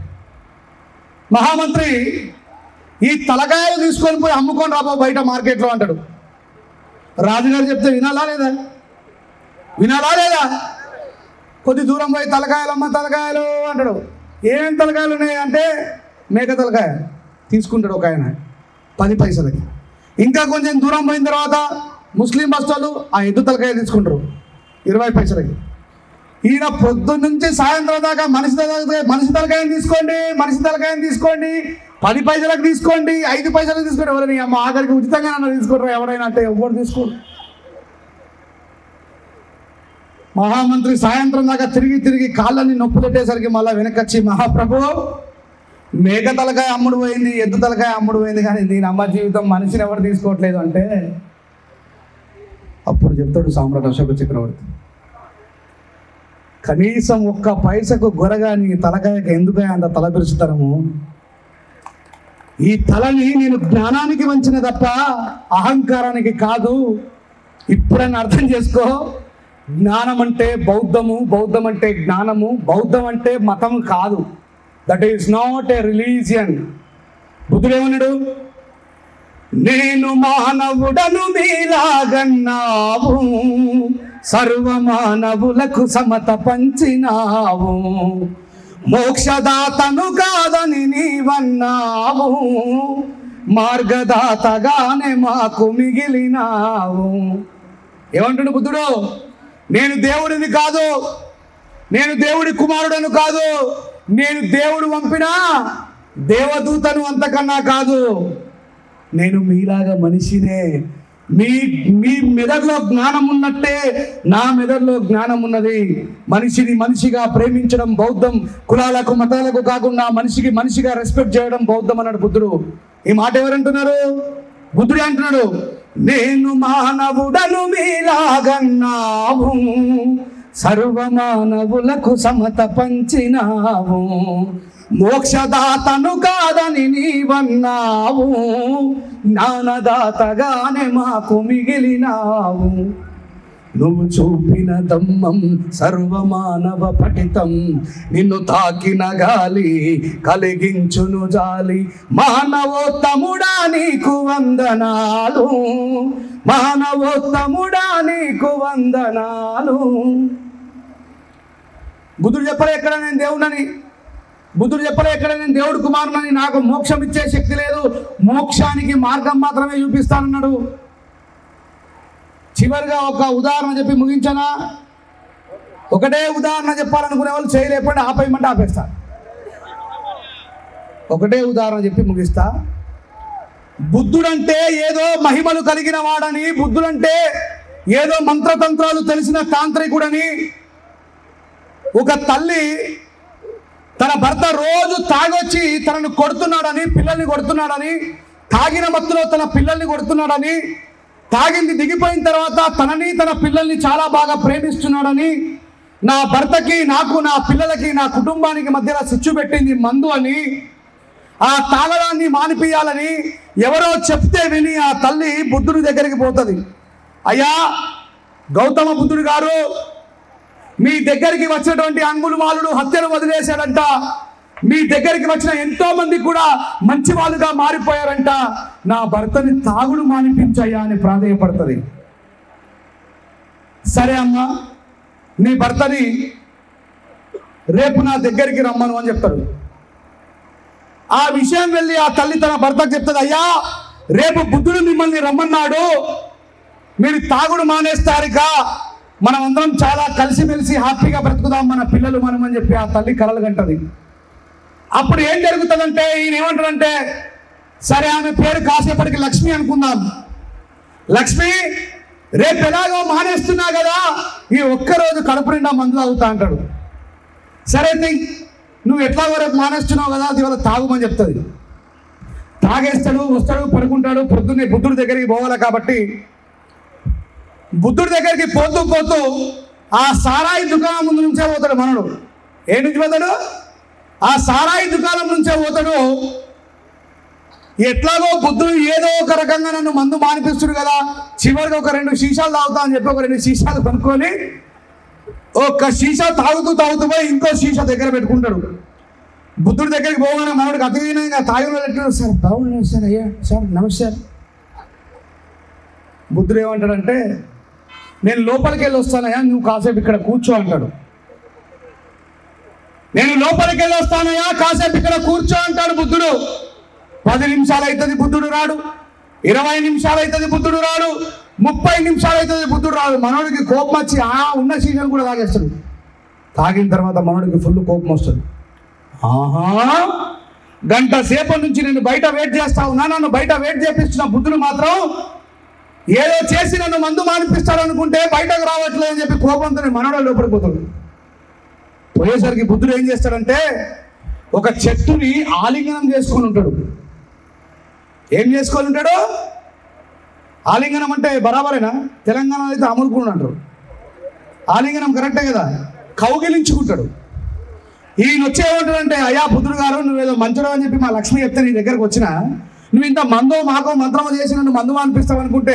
మహామంత్రి ఈ తలకాయలు తీసుకొని పోయి అమ్ముకొని రాబో బయట మార్కెట్లో అంటాడు. రాజుగారు చెప్తే వినాలా లేదా? వినాలా లేదా? కొద్ది దూరం పోయి తలకాయలమ్మ తలకాయలు అంటాడు. ఏమేమి తలకాయలు ఉన్నాయి అంటే మేక తలకాయ తీసుకుంటాడు ఒక ఆయన 10 పైసలకి. ఇంకా కొంచెం దూరం పోయిన తర్వాత ముస్లిం బస్తోళ్ళు ఆ ఎద్దు తలకాయ తీసుకుంటారు 20 పైసలకి. ఈయన పొద్దున్న నుంచి సాయంత్రం దాకా మనిషి తలకాయని తీసుకోండి, మనిషి తలకాయని తీసుకోండి, 10 పైసలకు తీసుకోండి, 5 పైసలకు తీసుకోండి. ఎవరైనా అమ్మ ఆఖరికి ఉచితంగా నన్ను తీసుకుంటారు ఎవరైనా అంటే ఎవరు తీసుకోరు. మహామంత్రి సాయంత్రం దాకా తిరిగి కాళ్ళని నొప్పి పెట్టేసరికి మళ్ళీ వెనకచ్చి, మహాప్రభు మేక తలకాయ అమ్ముడు పోయింది, ఎద్దు తలకాయ అమ్ముడు పోయింది, కానీ దీని అమ్మ జీవితం మనిషిని ఎవరు తీసుకోవట్లేదు అంటే అప్పుడు చెప్తాడు సామ్రాట్ అశోక చక్రవర్తి, కనీసం 1 పైసకు గొరగాని తలకాయకు ఎందుకు అంత తల పిలుచుతాము? ఈ తలని నేను జ్ఞానానికి వంచిన తప్ప అహంకారానికి కాదు. ఇప్పుడైనా అర్థం చేసుకో, జ్ఞానం అంటే బౌద్ధము, బౌద్ధం అంటే జ్ఞానము, బౌద్ధం అంటే మతం కాదు. That is not a religion. బుద్ధుడేమన్నాడు? నేను మానవుడను మీలాగన్నావు, సర్వమానవులకు సమత పంచినావు, మోక్షదాతను కాదని నీవన్నావు, మార్గదాతగానే మాకు మిగిలినావు. ఏమంటాడు బుద్ధుడు? నేను దేవుడిని కాదు, నేను దేవుడి కుమారుడను కాదు, నేను దేవుడు పంపిన దేవదూతను, అంతకన్నా కాదు. నేను మీలాగా మనిషినే. మీ మెదడులో జ్ఞానం ఉన్నట్టే నా మెదడులో జ్ఞానం ఉన్నది. మనిషిని మనిషిగా ప్రేమించడం బౌద్ధం, కులాలకు మతాలకు కాకుండా మనిషికి మనిషిగా రెస్పెక్ట్ చేయడం బౌద్ధం అన్నాడు బుద్ధుడు. ఈ మాట ఎవరంటున్నారు? బుద్ధుడే అంటున్నాడు. నేను మానవుడను మీలాగన్నావు, సర్వమానవులకు సమత పంచినావు, మోక్షదాతను కాదని నీవన్నావు, జ్ఞానదాతగానే మాకు మిగిలినావు. నువ్వు చూపిన దమ్మం సర్వమానవ పఠితం, నిన్ను తాకిన గాలి కలిగించును జాలి. మానవోత్తముడా నీకు వందనాలు, మానవోత్తముడా నీకు వందనాలు. బుద్ధుడు చెప్పలే ఎక్కడ నేను దేవుడని, బుద్ధుడు చెప్పలే ఎక్కడ నేను దేవుడు కుమారునని, నాకు మోక్షం ఇచ్చే శక్తి లేదు, మోక్షానికి మార్గం మాత్రమే చూపిస్తానన్నాడు. చివరిగా ఒక ఉదాహరణ చెప్పి ముగించనా? ఒకటే ఉదాహరణ చెప్పాలనుకునే వాళ్ళు చేయలేకపోతే ఆపేయమంటే ఆపేస్తారు. ఒకటే ఉదాహరణ చెప్పి ముగిస్తా. బుద్ధుడంటే ఏదో మహిమలు కలిగిన వాడని, బుద్ధుడంటే ఏదో మంత్రతంత్రాలు తెలిసిన తాంత్రికుడని, ఒక తల్లి తన భర్త రోజు తాగొచ్చి తనను కొడుతున్నాడని, పిల్లల్ని కొడుతున్నాడని, తాగిన మత్తులో తన పిల్లల్ని కొడుతున్నాడని, తాగింది దిగిపోయిన తర్వాత తనని తన పిల్లల్ని చాలా బాగా ప్రేమిస్తున్నాడని, నా భర్తకి నాకు నా పిల్లలకి నా కుటుంబానికి మధ్యలో చిచ్చు పెట్టింది మందు అని, ఆ తాగడాన్ని మానిపియాలని ఎవరో చెప్తే విని ఆ తల్లి బుద్ధుడి దగ్గరికి పోతుంది. అయ్యా గౌతమ బుద్ధుడు గారు, మీ దగ్గరికి వచ్చినటువంటి అంగుళమాలుడు హత్యను వదిలేశాడంట, మీ దగ్గరికి వచ్చిన ఎంతో మంది కూడా మంచి వాళ్ళుగా మారిపోయారంట, నా భర్తని తాగుడు మానిపించయ్యా అని ప్రాధేయపడుతుంది. సరే అమ్మా, నీ భర్తని రేపు నా దగ్గరికి రమ్మను అని చెప్తాడు. ఆ విషయం వెళ్ళి ఆ తల్లి తన భర్తకు చెప్తుంది, అయ్యా రేపు బుద్ధుడు మిమ్మల్ని రమ్మన్నాడు, మీరు తాగుడు మానేస్తారుక, మనం అందరం చాలా కలిసిమెలిసి హ్యాపీగా బ్రతుకుదాం మన పిల్లలు మనం అని చెప్పి ఆ తల్లి కలలు కంటది. అప్పుడు ఏం జరుగుతుందంటే ఈయన ఏమంటాడంటే, సరే ఆమె పేరు కాసేపటికి లక్ష్మి అనుకుందాం, లక్ష్మి రేపు ఎలాగో మానేస్తున్నా కదా, ఈ ఒక్కరోజు కడుపు నిండా మందు తాగుతా అంటాడు. సరే నువ్వు ఎట్లాగో రేపు మానేస్తున్నావు కదా, అది వాళ్ళ తాగుమని చెప్తుంది. తాగేస్తాడు, వస్తాడు, పడుకుంటాడు. పొద్దున్నే బుద్ధుడి దగ్గరికి పోవాలి కాబట్టి బుద్ధుడి దగ్గరికి పోతూ పోతూ ఆ సారాయి దుకాణం ముందు నుంచే పోతాడు మనడు. ఏ నుంచి పోతాడు? ఆ సారాయి దుకాణం నుంచే పోతాడు. ఎట్లాగో బుద్ధుడు ఏదో ఒక రకంగా నన్ను మందు మానిపిస్తుడు కదా, చివరికి ఒక 2 సీసాలు తాగుతా అని చెప్పి ఒక 2 సీసాలు కొనుక్కొని ఒక సీసా తాగుతూ పోయి ఇంకో సీసా దగ్గర పెట్టుకుంటాడు. బుద్ధుడి దగ్గరికి పోగానే మనోడికి అతిగా తాగిన పెట్టాడు. సార్ బాగున్నాడు సార్, అయ్యా సార్ నమస్తే. బుద్ధుడు ఏమంటాడంటే, నేను లోపలికి వెళ్ళి వస్తానయ్యా, నువ్వు కాసేపు ఇక్కడ కూర్చో అంటాడు. నేను లోపలికి వెళ్ళి వస్తానయ్యా, కాసేపు ఇక్కడ కూర్చో అంటాడు బుద్ధుడు. 10 నిమిషాలు అవుతుంది బుద్ధుడు రాడు, 20 నిమిషాలు అవుతుంది బుద్ధుడు రాడు, 30 నిమిషాలు అవుతుంది బుద్ధుడు రాడు. మనోడికి కోపం వచ్చి ఉన్న సీజన్ కూడా తాగేస్తాడు. తాగిన తర్వాత మనోడికి ఫుల్ కోపం వస్తుంది. గంట సేపటి నుంచి నేను బయట వెయిట్ చేస్తా ఉన్నా, నన్ను బయట వెయిట్ చేపిస్తున్న బుద్ధుడు మాత్రం ఏదో చేసి నన్ను మందు మానిపిస్తాడు అనుకుంటే బయటకు రావట్లేదు అని చెప్పి కోపంతో మనోడు లోపలికి పోతాడు. పోయేసరికి బుద్ధుడు ఏం చేస్తాడంటే, ఒక చెట్టుని ఆలింగనం చేసుకొని ఉంటాడు. ఏం చేసుకొని ఉంటాడు? ఆలింగనం అంటే బరాబరేనా? తెలంగాణలో అయితే అమలుకుని అంటారు. ఆలింగనం కరెక్టే కదా, కౌగిలించుకుంటాడు. ఈయన వచ్చేమంటాడంటే, అయ్యా బుద్ధుడు గారు, నువ్వేదో మంచుడు అని చెప్పి మా లక్ష్మి చెప్తే నీ దగ్గరకు వచ్చినా, నువ్వు ఇంత మందో మాకో మంత్రమో చేసి నన్ను మందు మానిపిస్తావు అనుకుంటే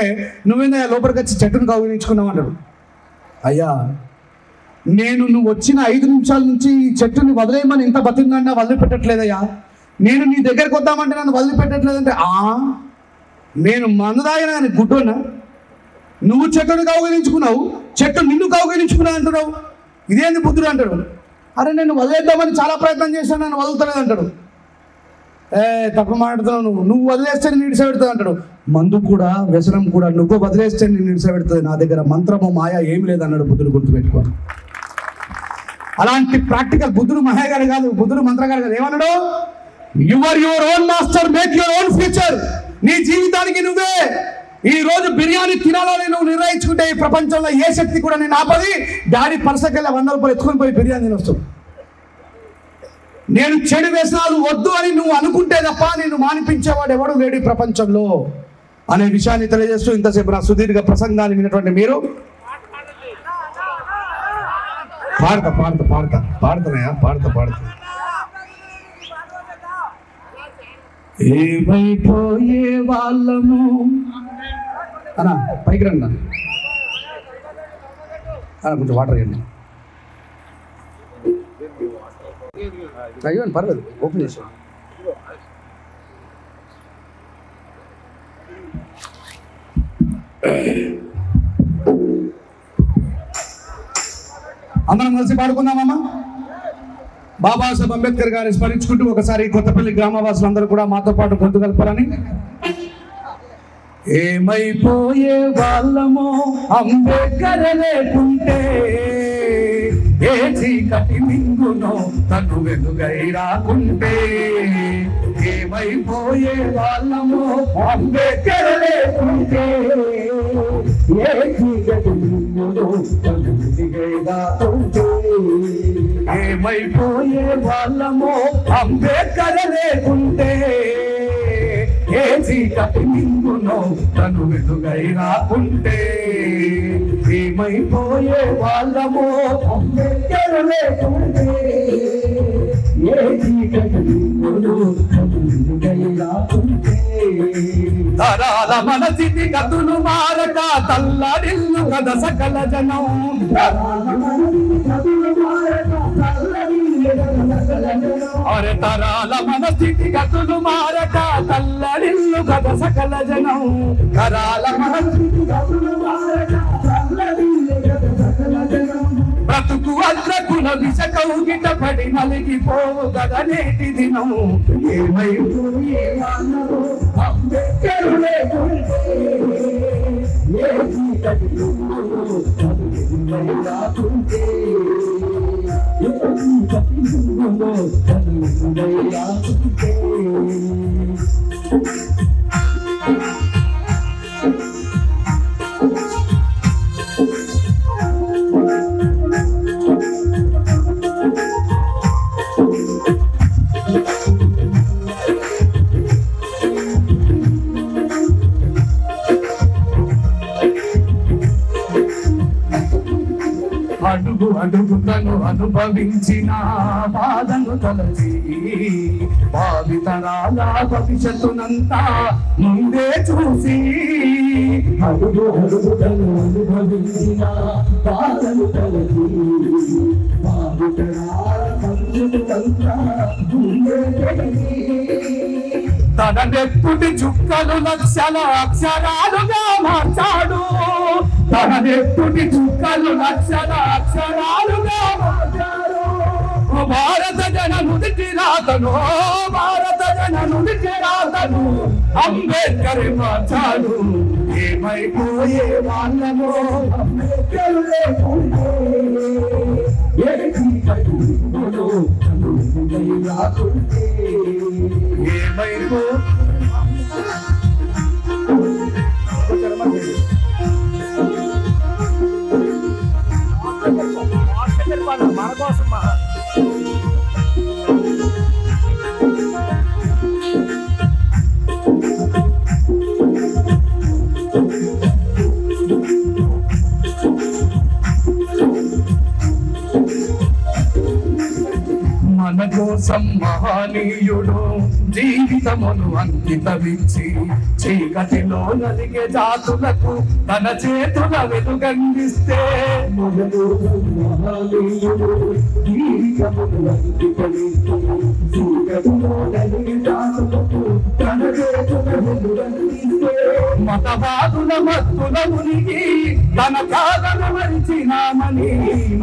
నువ్వేందా లోపలికి వచ్చి చెట్టును కౌగిలించుకున్నావు అంటాడు. అయ్యా నువ్వు వచ్చిన 5 నిమిషాల నుంచి ఈ చెట్టుని వదిలేయమని ఇంత బతిందన్నా వదిలిపెట్టట్లేదయ్యా, నేను నీ దగ్గరకు వద్దామంటే నన్ను వదిలిపెట్టట్లేదంటే, నేను మందు తాగినా కానీ గుడ్డున్నా, నువ్వు చెట్టును కౌగిలించుకున్నావు, చెట్టు నిన్ను కౌగిలించుకున్నావు అంటున్నావు, ఇదేంది బుద్ధుడు అంటాడు. అరే నేను వదిలేద్దామని చాలా ప్రయత్నం చేశాను, నన్ను వదులుతలేదు అంటాడు. తప్పు మాట్లాడుతున్నావు, నువ్వు వదిలేస్తే నేను ఇడిసబెడుతుంది అంటాడు. మందు కూడా వ్యసనం కూడా నువ్వు వదిలేస్తే నేను ఇడిసబెడుతుంది, నా దగ్గర మంత్రము మాయ ఏమి లేదన్నాడు బుద్ధుడు. గుర్తుపెట్టుకోవాలి. అలాంటి ప్రాక్టికల్ బుద్ధుడు మహాగాడు కాదు, బుద్ధుడు మంత్రగాడు కాదు. ఏమన్నాడు? You are your own master, make your own future. నీ జీవితానికి నువ్వే. ఈ రోజు బిర్యానీ తినాలని నువ్వు నిర్ణయించుకుంటే ఈ ప్రపంచంలో ఏ శక్తి కూడా నేను ఆపది. డాడీ పర్సకెళ్ళి 100 రూపాయలు ఎత్తుకొని పోయి బిర్యానీ తినొస్తావు. నేను చెడు వ్యసనాలు వద్దు అని నువ్వు అనుకుంటే తప్ప నేను మానిపించేవాడు ఎవడు లేడు ప్రపంచంలో అనే విషయాన్ని తెలియజేస్తూ ఇంతసేపు నా సుదీర్ఘ ప్రసంగాన్ని విన్నటువంటి మీరు పాడతా ఏమైపోయే వాళ్ళము అన్నా, పైకి రండి అన్న, కొంచెం వాటర్ ఇవ్వండి. అయ్యో పర్లేదు, ఓపెన్ చేసాం. అందరం కలిసి పాడుకుందామమ్మా. బాబాసాహెబ్ అంబేద్కర్ గారిని స్మరించుకుంటూ ఒకసారి కొత్తపల్లి గ్రామవాసులందరూ కూడా మాతో పాటు గొంతు కలపాలని. ఏమైపోయే వాళ్ళమో అంబేద్కర్ లేకుంటే, ఏ చీకటి మింగునో తను వెలుగై రాకుంటే. ఏమైపోయే వాళ్ళమో అంబేద్కర్ లేకుంటే, ఏ చీకటి మింగునో తను వెలుగై రాకుంటే. ఏమైపోయే వాళ్ళమో అంబేద్కర్ లేకుంటే, ఏ చీకటి మింగునో తను వెలుగై రాకుంటే. ఏమైపోయే వాళ్ళమో అంబేద్కర్ లేకుంటే, ఏ చీకటి మింగునో తను వెలుగై రాకుంటే. తరాల మన స్థితి గతులు మారక తల్లడిల్లు కథ సకల జనం. అరే తరాల మన స్థితి గతులు మారక తల్లడిల్లు కథ సకల జనం. తరాల మన స్థితి గతులు మారక తల్లడిల్లు కథ సకల జనం. బ్రతుకు అద్రకుల విషకౌగిట పడి నలిగిపోవు గద నేటి దినం. ఏమైపోయే వాళ్ళమో అంబేద్కర్ లేకుంటే, ఏ చీకటి మింగునో తను వెలుగై రాకుంటే. ఏ చీకటి మింగునో తను వెలుగై రాకుంటే. అడుగు అడుగు తను అనుభవించిన బాధను తలచి, భావితరాల భవిష్యత్తునంతా ముందే చూసి. అడుగు అడుగు తను అనుభవించిన బాధను తలచి, భావితరాల భవిష్యత్తునంతా ముందే చూసి. తన నెప్పుటి చుక్కలు లక్షల అక్షరాలుగా మార్చాడు. తన నెప్పుటి చుక్కలు లక్షల అక్షరాలుగా మార్చాడు. భారత జననుడికి రాతను, భారత జననుడికి రాతను అంబేద్కర్ మార్చాడు. ఏమైపోయే వాళ్ళమో అంబేద్కర్ లేకుంటే, ఏ చీకటి మింగునో తను వెలుగై రాకుంటే. ఏమైపో మన కోసం మన కోసం మహనీయుడు జీవితమును అంకితమిచ్చి, చీకటిలో నలిగే జాతులకు తన చేతుల వెలుగందిస్తే. మన కోసం మహనీయుడు జీవితమును అంకితమిచ్చి, చీకటిలో నలిగే జాతులకు తన చేతుల వెలుగందిస్తే. మతవాదుల మత్తుల మునిగి తన కాదను మరిచినామని,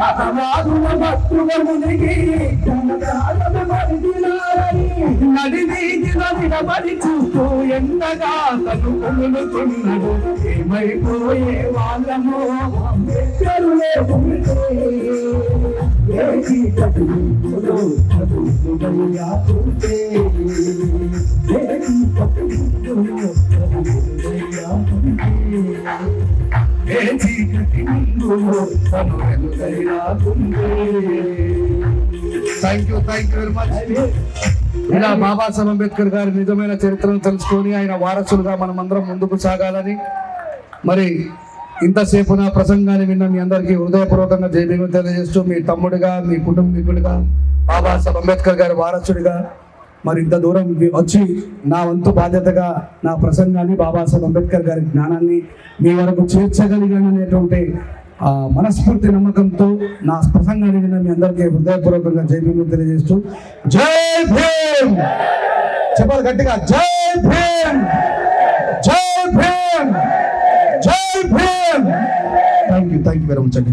మతవాదుల మత్తుల మునిగి నడి వీధిలో నిలబడి చూస్తూ ఎంతగా తను కొలుతున్నాడు. ఏమైపోయే వాళ్ళమో అంబేద్కర్ లేకుంటే, ఏ చీకటి మింగునో తను వెలుగై రాకుంటే. ఏ చీకటి మింగునో తను వెలుగై రాకుంటే. ఏ చీకటి మింగునో తను వెలుగై రాకుంటే. Thank you very much. ఇలా బాబాసాహెబ్ అంబేద్కర్ గారి నిజమైన చరిత్రను తెలుసుకొని ఆయన వారసులుగా మనం అందరం ముందుకు సాగాలని. మరి ఇంతసేపు నా ప్రసంగాన్ని విన్న మీ అందరికీ హృదయపూర్వకంగా జైలు తెలియజేస్తూ, మీ తమ్ముడిగా, మీ కుటుంబీకుడిగా, బాబాసాహెబ్ అంబేద్కర్ గారి వారసుడిగా మరి ఇంత దూరం వచ్చి నా వంతు బాధ్యతగా నా ప్రసంగాన్ని, బాబాసాహెబ్ అంబేద్కర్ గారి జ్ఞానాన్ని మీ వరకు చేర్చగలిగాననేటువంటి మనస్ఫూర్తి నమ్మకంతో నా ప్రసంగాన్ని విన్న మీ అందరికీ హృదయపూర్వకంగా జై భీమ్ తెలియజేస్తూ, జై భీమ్ చెప్పాలి గట్టిగా, జై భీమ్, జై భీమ్, జై Bhim. Thank you very much అండి.